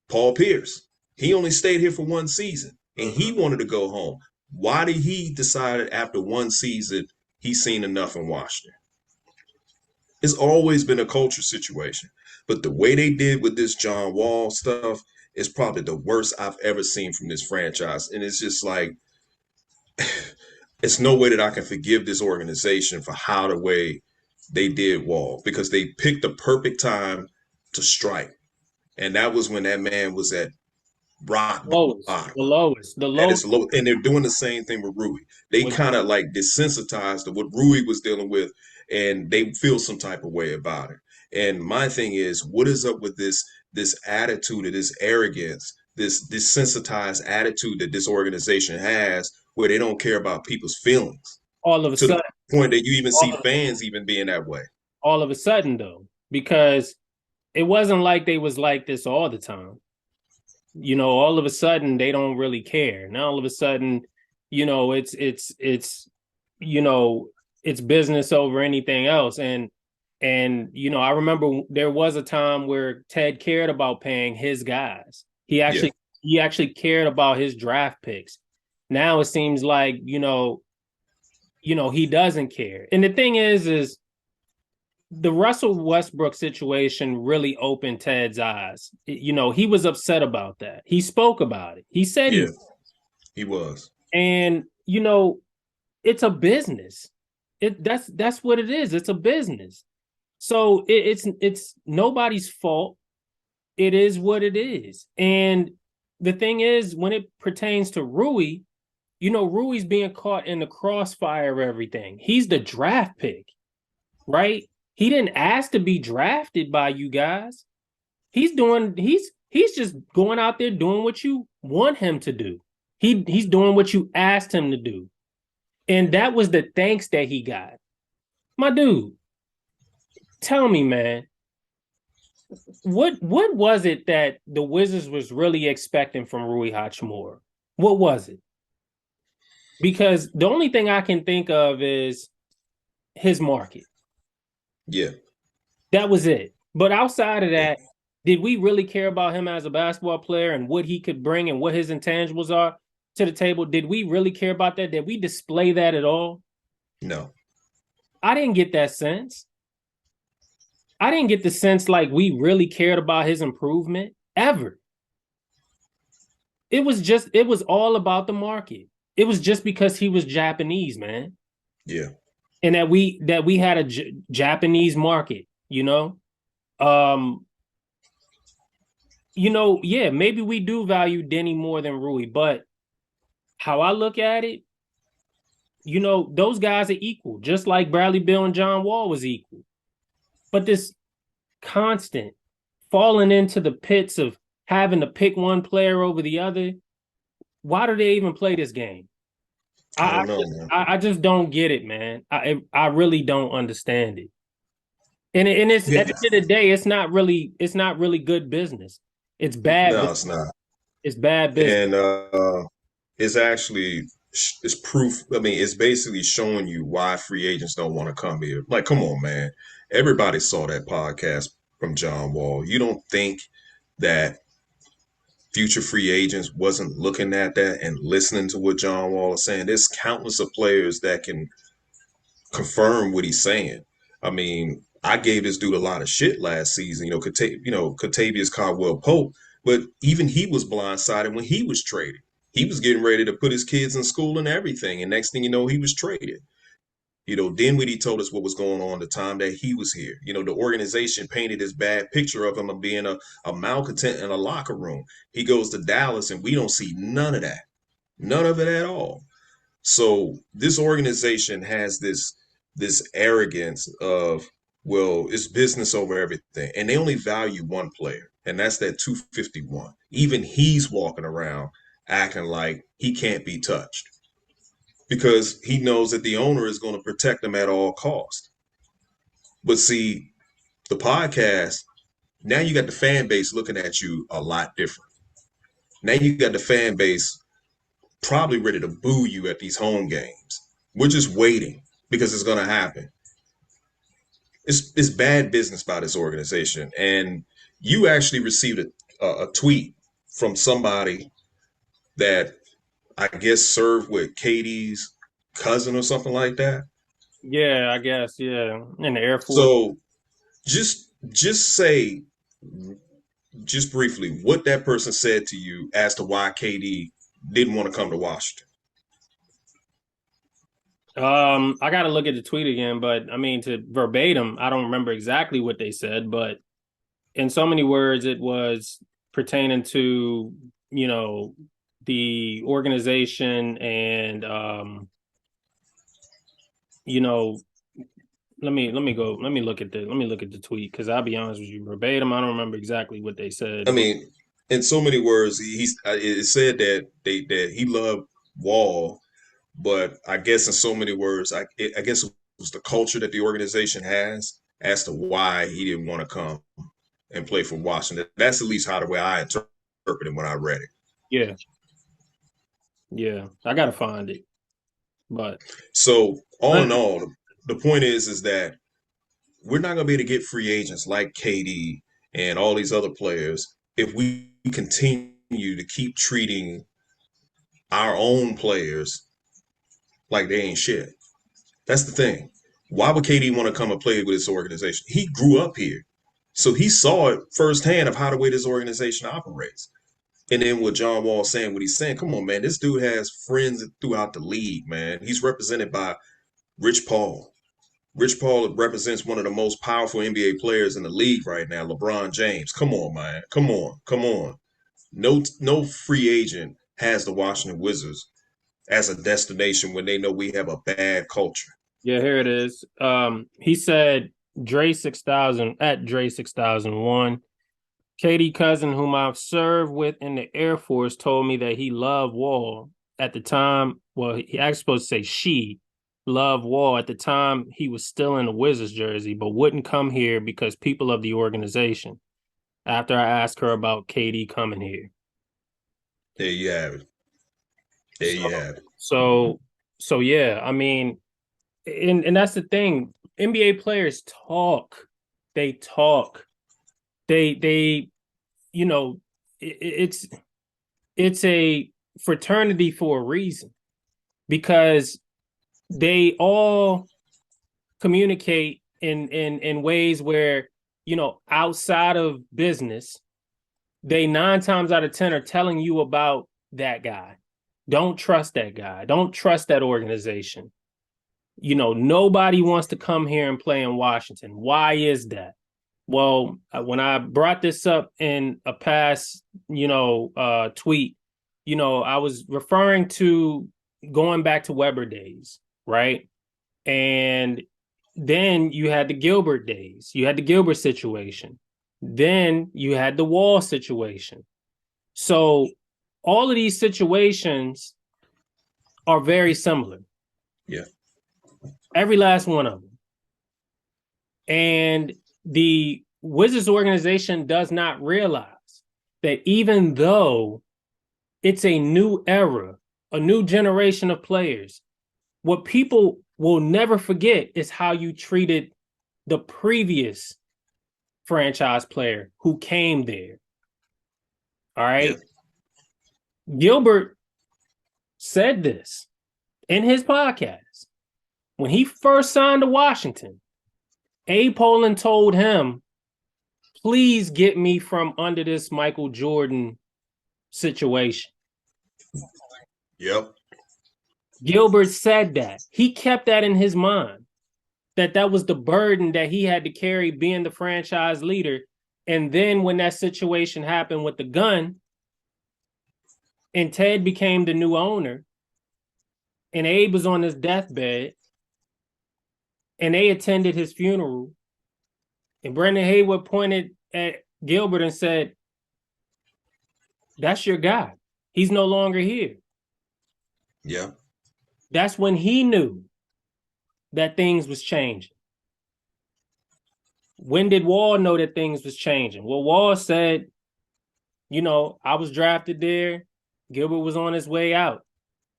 Paul Pierce. He only stayed here for 1 season and he wanted to go home. Why did he decide after 1 season he's seen enough in Washington? It's always been a culture situation. But the way they did with this John Wall stuff is probably the worst I've ever seen from this franchise. And it's just like, it's no way that I can forgive this organization for how the way they did Wall because they picked the perfect time to strike. And that was when that man was at rock bottom. The lowest. At its low, and they're doing the same thing with Rui. They kind of like desensitized to what Rui was dealing with, and they feel some type of way about it. And my thing is, what is up with this attitude of this arrogance, this desensitized attitude that this organization has, where they don't care about people's feelings? All of a sudden, the point that you even see fans even being that way. All of a sudden, though, because it wasn't like they was like this all the time. You know, all of a sudden they don't really care. Now all of a sudden, you know, it's you know, it's business over anything else. And you know, I remember there was a time where Ted cared about paying his guys. He actually cared about his draft picks. Now it seems like, you know, he doesn't care. And the thing is the Russell Westbrook situation really opened Ted's eyes. You know, he was upset about that. He spoke about it. He said he was. And, you know, it's a business. That's what it is. It's a business. So it's nobody's fault. It is what it is. And the thing is, when it pertains to Rui, you know, Rui's being caught in the crossfire of everything. He's the draft pick, right? He didn't ask to be drafted by you guys. He's just going out there doing what you want him to do. He's doing what you asked him to do. And that was the thanks that he got. My dude, tell me, man, what was it that the Wizards was really expecting from Rui Hachimura? What was it? Because the only thing I can think of is his market. Yeah. That was it. But outside of that, did we really care about him as a basketball player and what he could bring and what his intangibles are to the table? Did we really care about that? Did we display that at all? No. I didn't get that sense. I didn't get the sense like we really cared about his improvement ever. It was all about the market. It was just because he was Japanese, man. Yeah. And that we had a Japanese market, you know? You know, yeah, maybe we do value Denny more than Rui, but how I look at it, you know, those guys are equal, just like Bradley Beal and John Wall was equal. But this constant falling into the pits of having to pick one player over the other, why do they even play this game? I don't know, man. I just don't get it, man. I really don't understand it. And it's at the end of the day, it's not really good business. It's bad. No, business. It's not. It's bad business. And it's actually it's proof. I mean, it's basically showing you why free agents don't want to come here. Like, come on, man. Everybody saw that podcast from John Wall. You don't think that future free agents wasn't looking at that and listening to what John Wall is saying? There's countless of players that can confirm what he's saying. I mean, I gave this dude a lot of shit last season. Katavious Caldwell Pope, but even he was blindsided when he was traded. He was getting ready to put his kids in school and everything, and next thing you know, he was traded. Dinwiddie told us what was going on the time that he was here. The organization painted this bad picture of him of being a malcontent in a locker room. He goes to Dallas, and we don't see none of that, none of it at all. So this organization has this arrogance of, well, it's business over everything, and they only value one player, and that's that 251. Even he's walking around acting like he can't be touched because he knows that the owner is going to protect him at all costs. But see, the podcast, now you got the fan base looking at you a lot different. Now you got the fan base probably ready to boo you at these home games. We're just waiting because it's going to happen. It's bad business by this organization. And you actually received a tweet from somebody that I guess served with Katie's cousin or something like that. Yeah, I guess. Yeah, in the Air Force. So just say, just briefly, what that person said to you as to why KD didn't want to come to Washington. I got to look at the tweet again, but I mean, to verbatim, I don't remember exactly what they said, but in so many words, it was pertaining to, the organization and, let me look at the tweet, because I'll be honest with you, verbatim, I don't remember exactly what they said. I mean, in so many words, it said that he loved Wall, but I guess in so many words, I guess it was the culture that the organization has as to why he didn't want to come and play for Washington. That's at least how the way I interpreted it when I read it. Yeah, I gotta find it. But so all in all, the point is that we're not going to be able to get free agents like KD and all these other players if we continue to keep treating our own players like they ain't shit. That's the thing. Why would KD want to come and play with this organization? He grew up here. So he saw it firsthand of how the way this organization operates. And then what John Wall saying, what he's saying, come on, man, this dude has friends throughout the league, man. He's represented by Rich Paul. Rich Paul represents one of the most powerful NBA players in the league right now, LeBron James. Come on, man. Come on. No free agent has the Washington Wizards as a destination when they know we have a bad culture. Yeah, here it is. He said Dre 6000 at Dre 6001. KD cousin, whom I've served with in the Air Force, told me that he loved Wall at the time. Well, he actually supposed to say she loved Wall at the time he was still in the Wizards jersey, but wouldn't come here because people of the organization. After I asked her about KD coming here. There you have it. So yeah, I mean, and that's the thing. NBA players talk. They talk. They it's a fraternity for a reason, because they all communicate in ways where, outside of business, they 9 times out of 10 are telling you about that guy. Don't trust that guy. Don't trust that organization. Nobody wants to come here and play in Washington. Why is that? Well, when I brought this up in a past, tweet, I was referring to going back to Weber days, right? And then you had the Gilbert days. You had the Gilbert situation. Then you had the Wall situation. So all of these situations are very similar. Yeah. Every last one of them. And the Wizards organization does not realize that even though it's a new era, a new generation of players, what people will never forget is how you treated the previous franchise player who came there. All right. Yeah. Gilbert said this in his podcast. When he first signed to Washington, A. Poland told him, please get me from under this Michael Jordan situation. Yep. Gilbert said that. He kept that in his mind, that was the burden that he had to carry being the franchise leader. And then when that situation happened with the gun and Ted became the new owner and Abe was on his deathbed and they attended his funeral and Brendan Haywood pointed at Gilbert and said, that's your guy. He's no longer here. Yeah. That's when he knew that things was changing. When did Wall know that things was changing? Well, Wall said, I was drafted there. Gilbert was on his way out.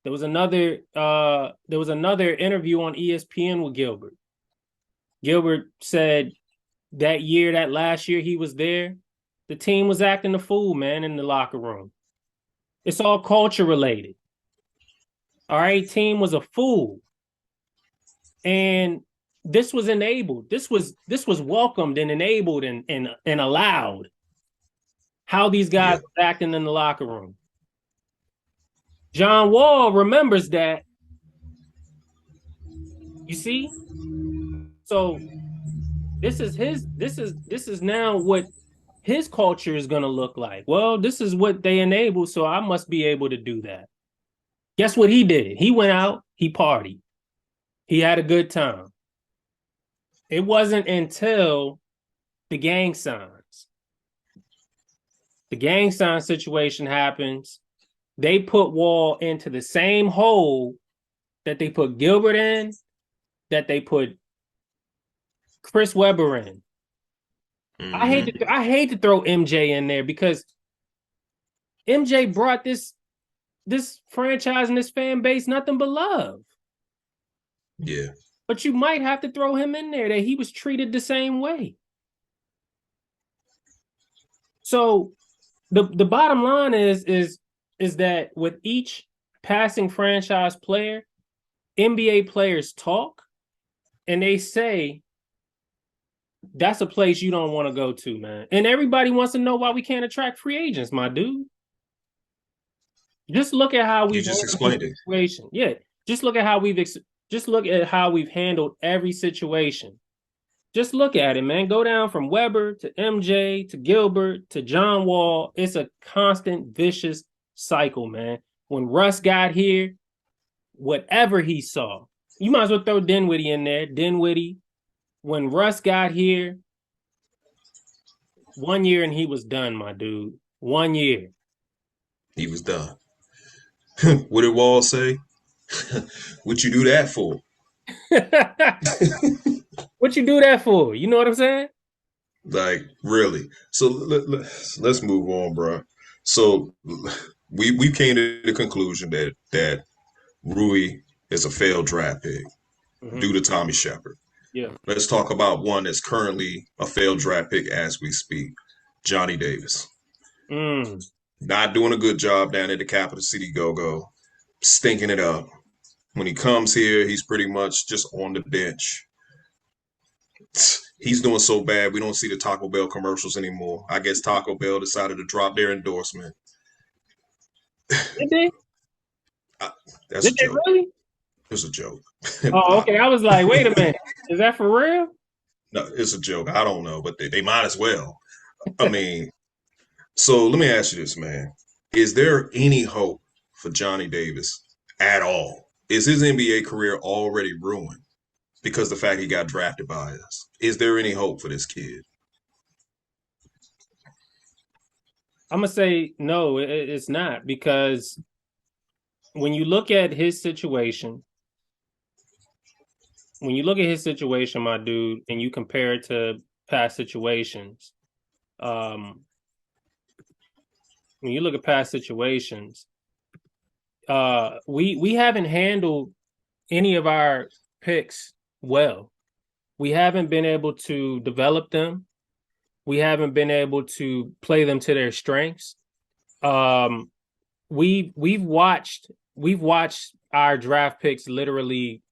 There was another interview on ESPN with Gilbert. Gilbert said that last year he was there, the team was acting a fool, man, in the locker room. It's all culture related. All right, team was a fool. And this was enabled. This was welcomed and enabled and allowed. How these guys were acting in the locker room. John Wall remembers that. You see? So this is now what his culture is gonna look like. Well, this is what they enable, so I must be able to do that. Guess what he did? He went out, he partied. He had a good time. It wasn't until the gang signs. The gang sign situation happens. They put Wall into the same hole that they put Gilbert in, that they put Chris Webber in. Mm-hmm. I hate to throw MJ in there because MJ brought this franchise and this fan base nothing but love. Yeah. But you might have to throw him in there that he was treated the same way. So the bottom line is that with each passing franchise player, NBA players talk and they say that's a place you don't want to go to, man. And everybody wants to know why we can't attract free agents, my dude. Just look at how we've just explained it. Situation. Yeah, just look at how we've handled every situation. Just look at it, man. Go down from Webber to MJ to Gilbert to John Wall. It's a constant vicious cycle, man. When Russ got here, whatever he saw, you might as well throw Dinwiddie in there. Dinwiddie, when Russ got here, 1 year and he was done, my dude. 1 year. He was done. What did Wall say? What you do that for? What you do that for? You know what I'm saying? Like, really? So let's move on, bro. So we came to the conclusion that Rui is a failed draft pick due to Tommy Shepard. Yeah. Let's talk about one that's currently a failed draft pick as we speak, Johnny Davis. Not doing a good job down at the Capital City Go-Go, stinking it up. When he comes here, he's pretty much just on the bench. He's doing so bad, we don't see the Taco Bell commercials anymore. I guess Taco Bell decided to drop their endorsement. Did they? That's Did a joke. They really? It's a joke. Oh, okay. I was like, wait a minute. Is that for real? No, it's a joke. I don't know, but they might as well. I mean, so let me ask you this, man. Is there any hope for Johnny Davis at all? Is his NBA career already ruined because of the fact he got drafted by us? Is there any hope for this kid? I'm going to say no, it's not, because when you look at his situation, my dude, and you compare it to past situations, when you look at past situations, we haven't handled any of our picks well. We haven't been able to develop them. We haven't been able to play them to their strengths. We've watched our draft picks literally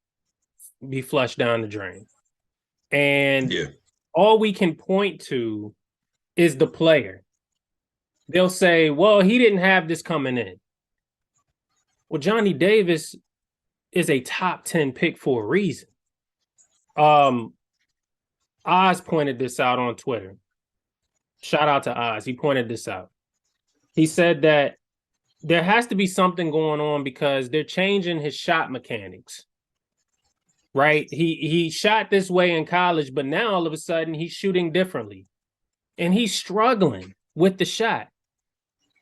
be flushed down the drain. And Yeah. all we can point to is the player. They'll say, well, he didn't have this coming in. Well, Johnny Davis is a top 10 pick for a reason. Oz pointed this out on Twitter. Shout out to Oz. He pointed this out. He said that there has to be something going on because they're changing his shot mechanics. Right? He shot this way in college, but now all of a sudden he's shooting differently. And he's struggling with the shot.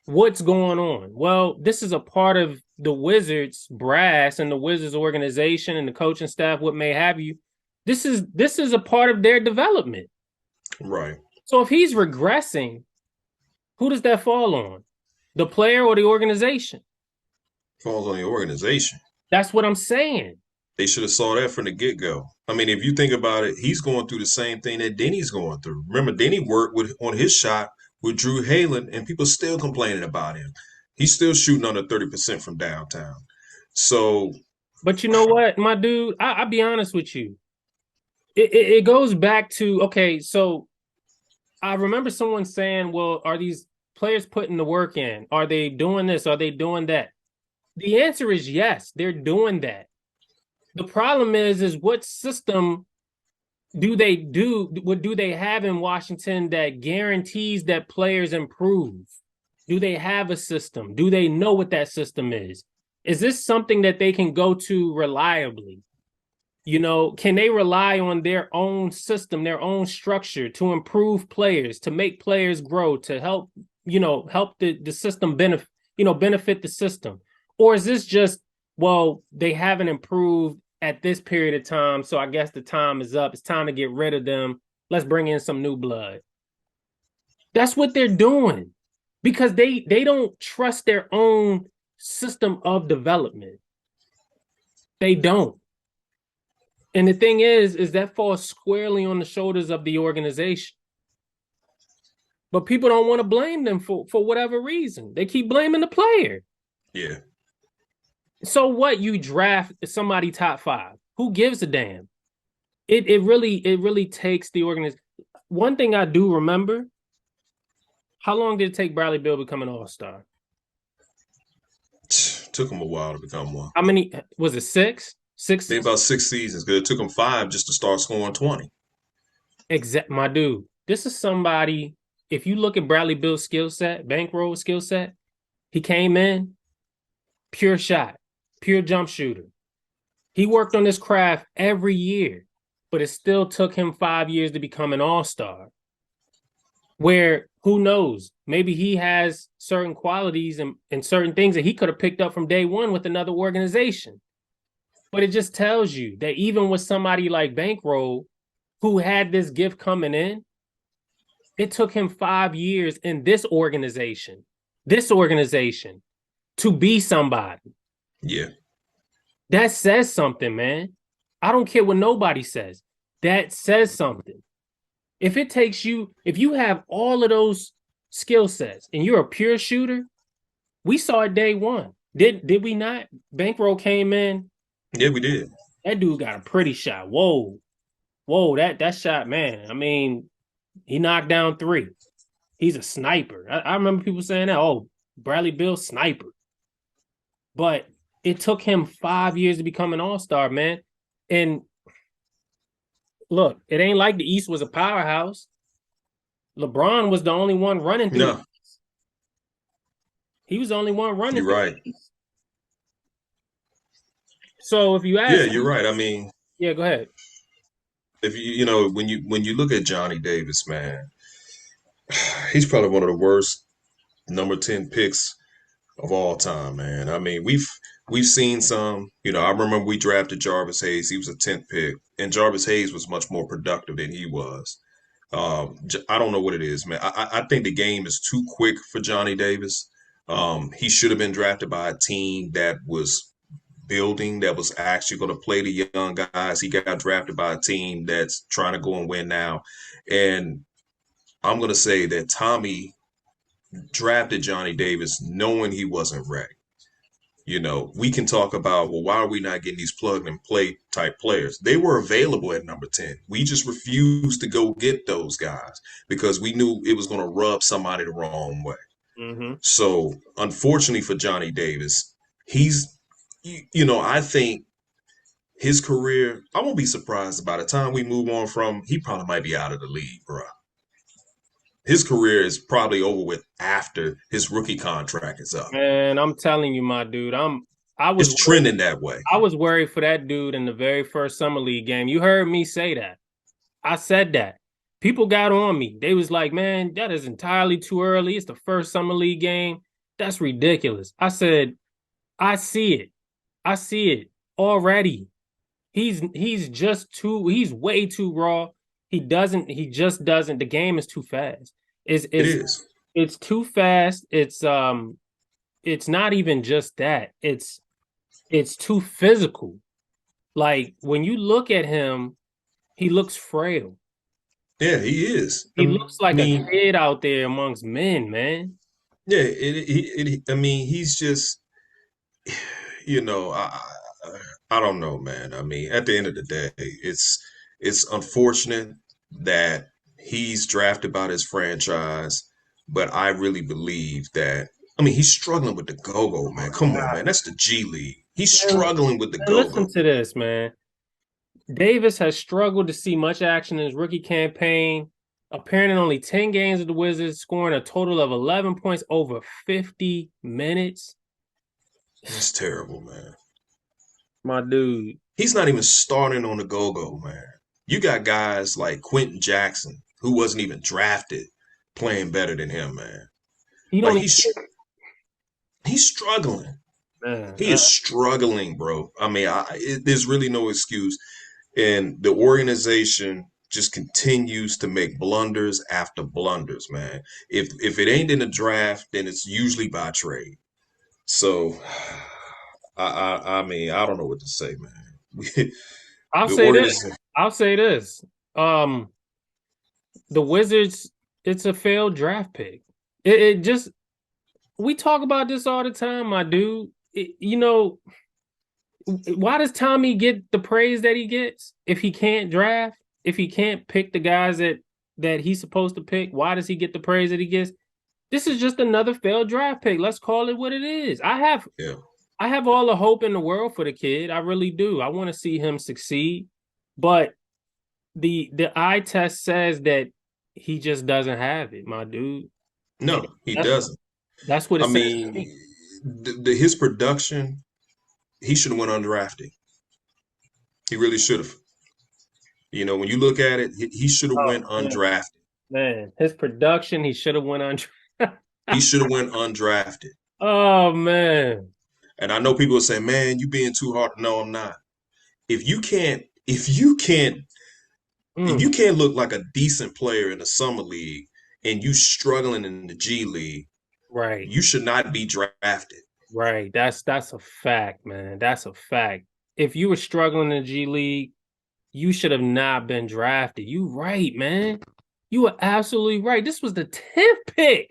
What's going on? Well, this is a part of the Wizards brass and the Wizards organization and the coaching staff, what may have you. This is a part of their development. Right. So if he's regressing, who does that fall on? The player or the organization? Falls on the organization. That's what I'm saying. They should have saw that from the get-go. I mean, if you think about it, he's going through the same thing that Denny's going through. Remember, Denny worked on his shot with Drew Halen, and people still complaining about him. He's still shooting under 30% from downtown. So, but you know what, my dude, I'll be honest with you. It goes back to, okay, so I remember someone saying, well, are these players putting the work in? Are they doing this? Are they doing that? The answer is yes, they're doing that. The problem is what system do they do? What do they have in Washington that guarantees that players improve? Do they have a system? Do they know what that system is? Is this something that they can go to reliably? You know, can they rely on their own system, their own structure to improve players, to make players grow, to help the system benefit the system? Or is this just, well, they haven't improved at this period of time, so I guess the time is up. It's time to get rid of them. Let's bring in some new blood. That's what they're doing because they don't trust their own system of development. They don't. And the thing is that falls squarely on the shoulders of the organization. But people don't want to blame them for whatever reason. They keep blaming the player. yeah. So what? You draft somebody top 5. Who gives a damn? It really takes the organization. One thing I do remember, how long did it take Bradley Beal to become an all-star? Took him a while to become one. How many? Was it 6? 6? Maybe about 6 seasons. Because it took him 5 just to start scoring 20. My dude. This is somebody, if you look at Bradley Beal's skill set, bankroll skill set, he came in, pure shot, pure jump shooter. He worked on this craft every year, but it still took him 5 years to become an all-star. Where, who knows, maybe he has certain qualities and certain things that he could have picked up from day one with another organization. But it just tells you that even with somebody like Bankroll, who had this gift coming in, it took him 5 years in this organization to be somebody. Yeah. That says something, man. I don't care what nobody says. That says something. If it takes you, if you have all of those skill sets and you're a pure shooter, we saw it day one. Did we not? Bankroll came in. Yeah, we did. That dude got a pretty shot. Whoa, that shot, man. I mean, he knocked down 3. He's a sniper. I remember people saying that. Oh, Bradley Beal, sniper. But it took him 5 years to become an all-star, man. And look, it ain't like the East was a powerhouse. LeBron was the only one running through. No. He was the only one running. You're right. So if you ask, yeah, you're right. I mean, yeah, go ahead. If when you look at Johnny Davis, man, he's probably one of the worst number 10 picks of all time, man. I mean, we've seen some. I remember we drafted Jarvis Hayes. He was a 10th pick, and Jarvis Hayes was much more productive than he was. I don't know what it is, man. I think the game is too quick for Johnny Davis. He should have been drafted by a team that was building, that was actually going to play the young guys. He got drafted by a team that's trying to go and win now. And I'm going to say that Tommy drafted Johnny Davis knowing he wasn't ready. we can talk about, well, why are we not getting these plug and play type players? They were available at number 10. We just refused to go get those guys because we knew it was going to rub somebody the wrong way. Mm-hmm. So, unfortunately for Johnny Davis, I think his career, I won't be surprised by the time we move on from, he probably might be out of the league, bro. His career is probably over with after his rookie contract is up. Man, I'm telling you, my dude, I was It's trending that way. I was worried for that dude in the very first summer league game. You heard me say that. I said that. People got on me. They was like, man, that is entirely too early. It's the first summer league game. That's ridiculous. I said, I see it. I see it already. He's way too raw. He just doesn't. The game is too fast. It is. It's too fast. It's not even just that. It's too physical. Like when you look at him, he looks frail. Yeah, he is. He looks like a kid out there amongst men, man. Yeah, he's just, I don't know, man. I mean, at the end of the day, it's unfortunate that he's drafted by this franchise, but I really believe that. I mean, he's struggling with the go-go, man. Come on, man. That's the G League. He's struggling with the go-go. Listen to this, man. Davis has struggled to see much action in his rookie campaign, appearing in only 10 games with the Wizards, scoring a total of 11 points over 50 minutes. That's terrible, man. My dude. He's not even starting on the go-go, man. You got guys like Quentin Jackson, who wasn't even drafted, playing better than him, man. He's struggling. Man, he is struggling, bro. I mean, there's really no excuse. And the organization just continues to make blunders after blunders, man. If it ain't in the draft, then it's usually by trade. So, I mean, I don't know what to say, man. I'll say this. The Wizards, it's a failed draft pick. It just, we talk about this all the time, my dude. Why does Tommy get the praise that he gets if he can't draft? If he can't pick the guys that he's supposed to pick, why does he get the praise that he gets? This is just another failed draft pick. Let's call it what it is. I have all the hope in the world for the kid. I really do. I want to see him succeed. But the eye test says that he just doesn't have it, my dude. No, he doesn't. That's what it says. I mean, his production, he should have went undrafted. He really should have. When you look at it, he should have went undrafted. Man, his production, he should have went undrafted. He should have went undrafted. Oh, man. And I know people will say, man, you being too hard. No, I'm not. If you can't look like a decent player in the summer league and you struggling in the G League, right, you should not be drafted. Right. That's a fact, man. That's a fact. If you were struggling in the G League, you should have not been drafted. You right, man. You were absolutely right. This was the 10th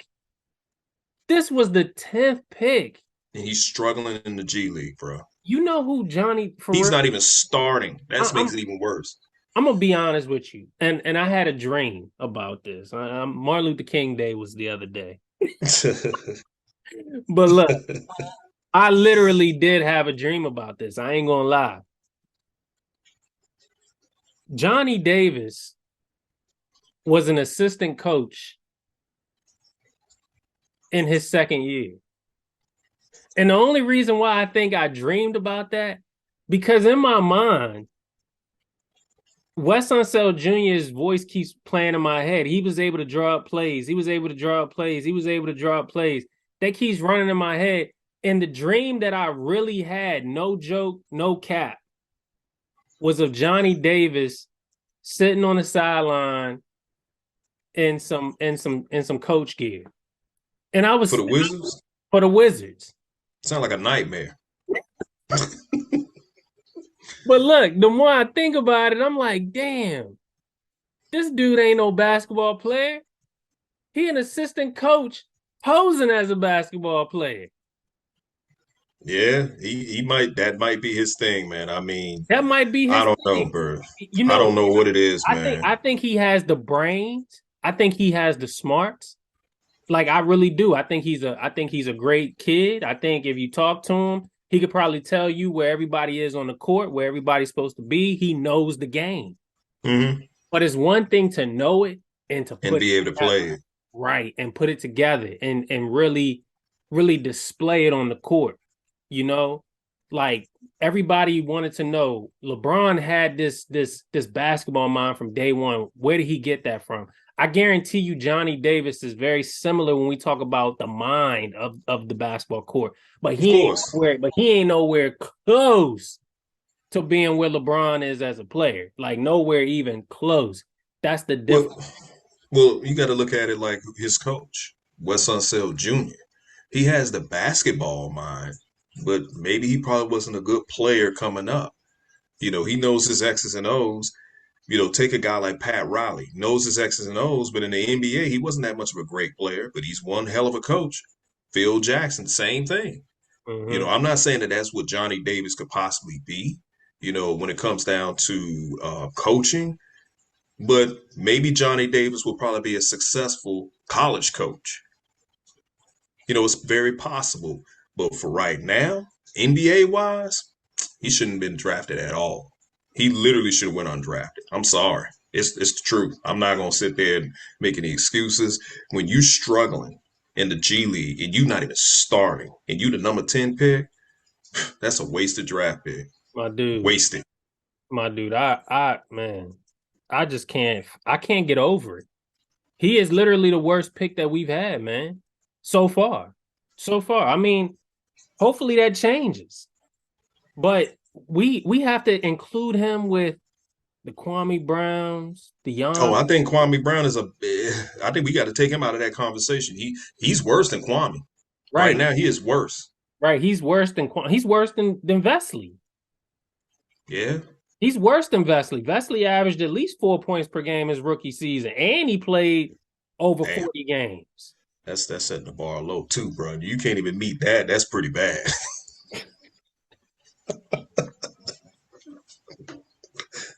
pick. And he's struggling in the G League, bro. You know who Johnny... He's not even starting. That makes it even worse. I'm going to be honest with you. And I had a dream about this. Martin Luther King Day was the other day. But look, I literally did have a dream about this. I ain't going to lie. Johnny Davis was an assistant coach in his second year. And the only reason why I think I dreamed about that, because in my mind, Wes Unseld Jr.'s voice keeps playing in my head. He was able to draw up plays. That keeps running in my head. And the dream that I really had, no joke, no cap, was of Johnny Davis sitting on the sideline in some coach gear. And I was for the Wizards? For the Wizards. Sound like a nightmare. But look, the more I think about it, I'm like, damn, this dude ain't no basketball player. He an assistant coach posing as a basketball player. Yeah, he might. That might be his thing, man. I mean, That might be I his don't know, thing. bro. You I know, don't know what it is, man. I think he has the brains. I think he has the smarts. Like I really do. I think he's a great kid. I think if you talk to him, he could probably tell you where everybody is on the court, where everybody's supposed to be. He knows the game. Hmm. But it's one thing to know it and to And put be it able to together. play it. Right, and put it together and really display it on the court. You know, like everybody wanted to know LeBron had this basketball mind from day one. Where did he get that from? I guarantee you Johnny Davis is very similar when we talk about the mind of the basketball court. But Of course. he ain't nowhere close to being where LeBron is as a player. Like nowhere even close. That's the difference. Well, well, you got to look at it like his coach, Wes Unseld Jr. He has the basketball mind, but maybe he probably wasn't a good player coming up. He knows his X's and O's. Take a guy like Pat Riley, knows his X's and O's, but in the NBA, he wasn't that much of a great player, but he's one hell of a coach. Phil Jackson, same thing. Mm-hmm. I'm not saying that that's what Johnny Davis could possibly be, when it comes down to coaching, but maybe Johnny Davis will probably be a successful college coach. It's very possible. But for right now, NBA wise, he shouldn't have been drafted at all. He literally should have went undrafted. I'm sorry. It's the truth. I'm not gonna sit there and make any excuses. When you struggling in the G League and you not even starting and you the number 10 pick, that's a wasted draft pick. My dude. Wasted. My dude, man, I can't get over it. He is literally the worst pick that we've had, man. So far. So far. I mean, hopefully that changes. But we have to include him with the Kwame Browns, the Oh, Young. I think Kwame Brown is I think we got to take him out of that conversation. He's worse than Kwame. Right Right, now, he is worse. right. He's worse than Vesley. Yeah. He's worse than Vesley. Vesley averaged at least 4 points per game his rookie season, and he played over Damn. 40 games. That's setting the bar low too, bro. You can't even meet that. That's pretty bad.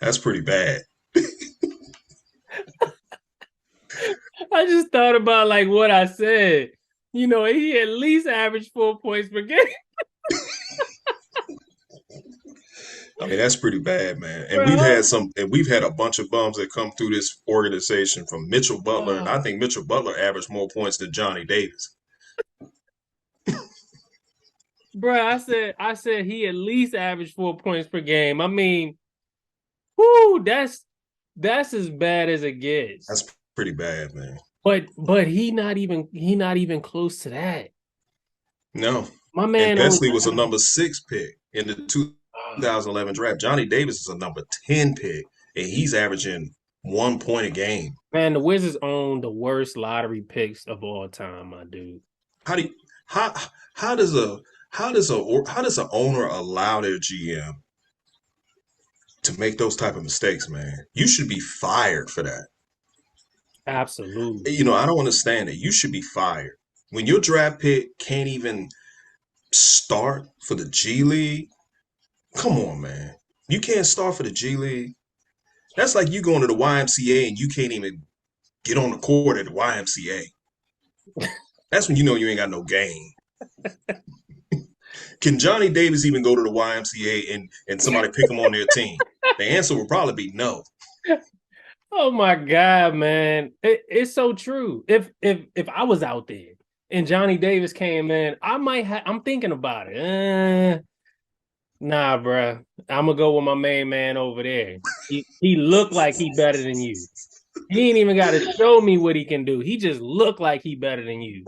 That's pretty bad. I just thought about like what I said. He at least averaged 4 points per game. I mean, that's pretty bad, man. And Bro. we've had a bunch of bums that come through this organization from Mitchell Butler, and I think Mitchell Butler averaged more points than Johnny Davis. Bro, I said he at least averaged 4 points per game. I mean, whoo, that's as bad as it gets. That's pretty bad, man. But he not even close to that. No. My man And Vesley was a number 6 pick in the 2011 draft. Johnny Davis is a number 10 pick, and he's averaging 1 point a game. Man, the Wizards own the worst lottery picks of all time, my dude. How do you, how does an owner allow their GM to make those type of mistakes, man? You should be fired for that. Absolutely. I don't understand it. You should be fired. When your draft pick can't even start for the G League, come on, man. You can't start for the G League. That's like you going to the YMCA and you can't even get on the court at the YMCA. That's when you know you ain't got no game. Can Johnny Davis even go to the YMCA and somebody pick him on their team? The answer would probably be no. Oh my God, man. It's so true. If I was out there and Johnny Davis came in, I'm thinking about it. Nah, bro. I'm gonna go with my main man over there. He looked like he better than you. He ain't even got to show me what he can do. He just looked like he better than you.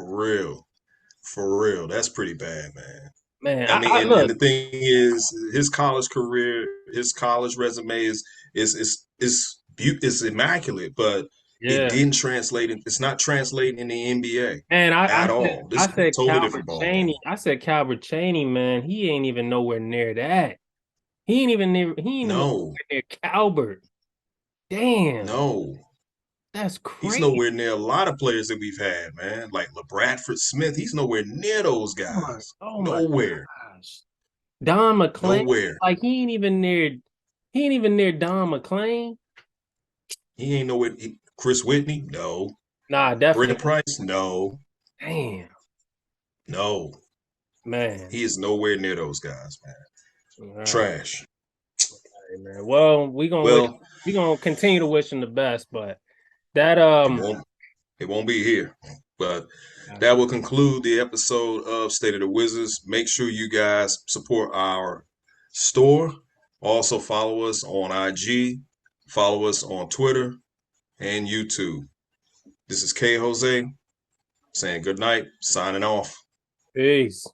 For real. That's pretty bad, man. Man, I mean, look. and the thing is, his college career, his college resume is immaculate, but it Yeah. didn't translate. It's not translating in the NBA And at all. This is a totally different ball game. I said Calvert Chaney, man. He ain't even nowhere near that. He ain't even nowhere near Calvert. Damn. No. That's He's crazy. nowhere near a lot of players that we've had, man. Like LeBradford Smith, he's nowhere near those guys. Oh nowhere. gosh. Don McClain. Nowhere. Like he ain't even near Don McClain. He ain't nowhere. Chris Whitney? No. Nah, definitely. Brent Price? No. Damn, No. man. He is nowhere near those guys, man. All right. Trash. All right, man. Well, we gonna continue to wish him the best, but that it won't be here. But that will conclude the episode of State of the Wizards. Make sure you guys support our store. Also follow us on IG, follow us on Twitter and YouTube. This is K Jose saying good night, signing off. peace.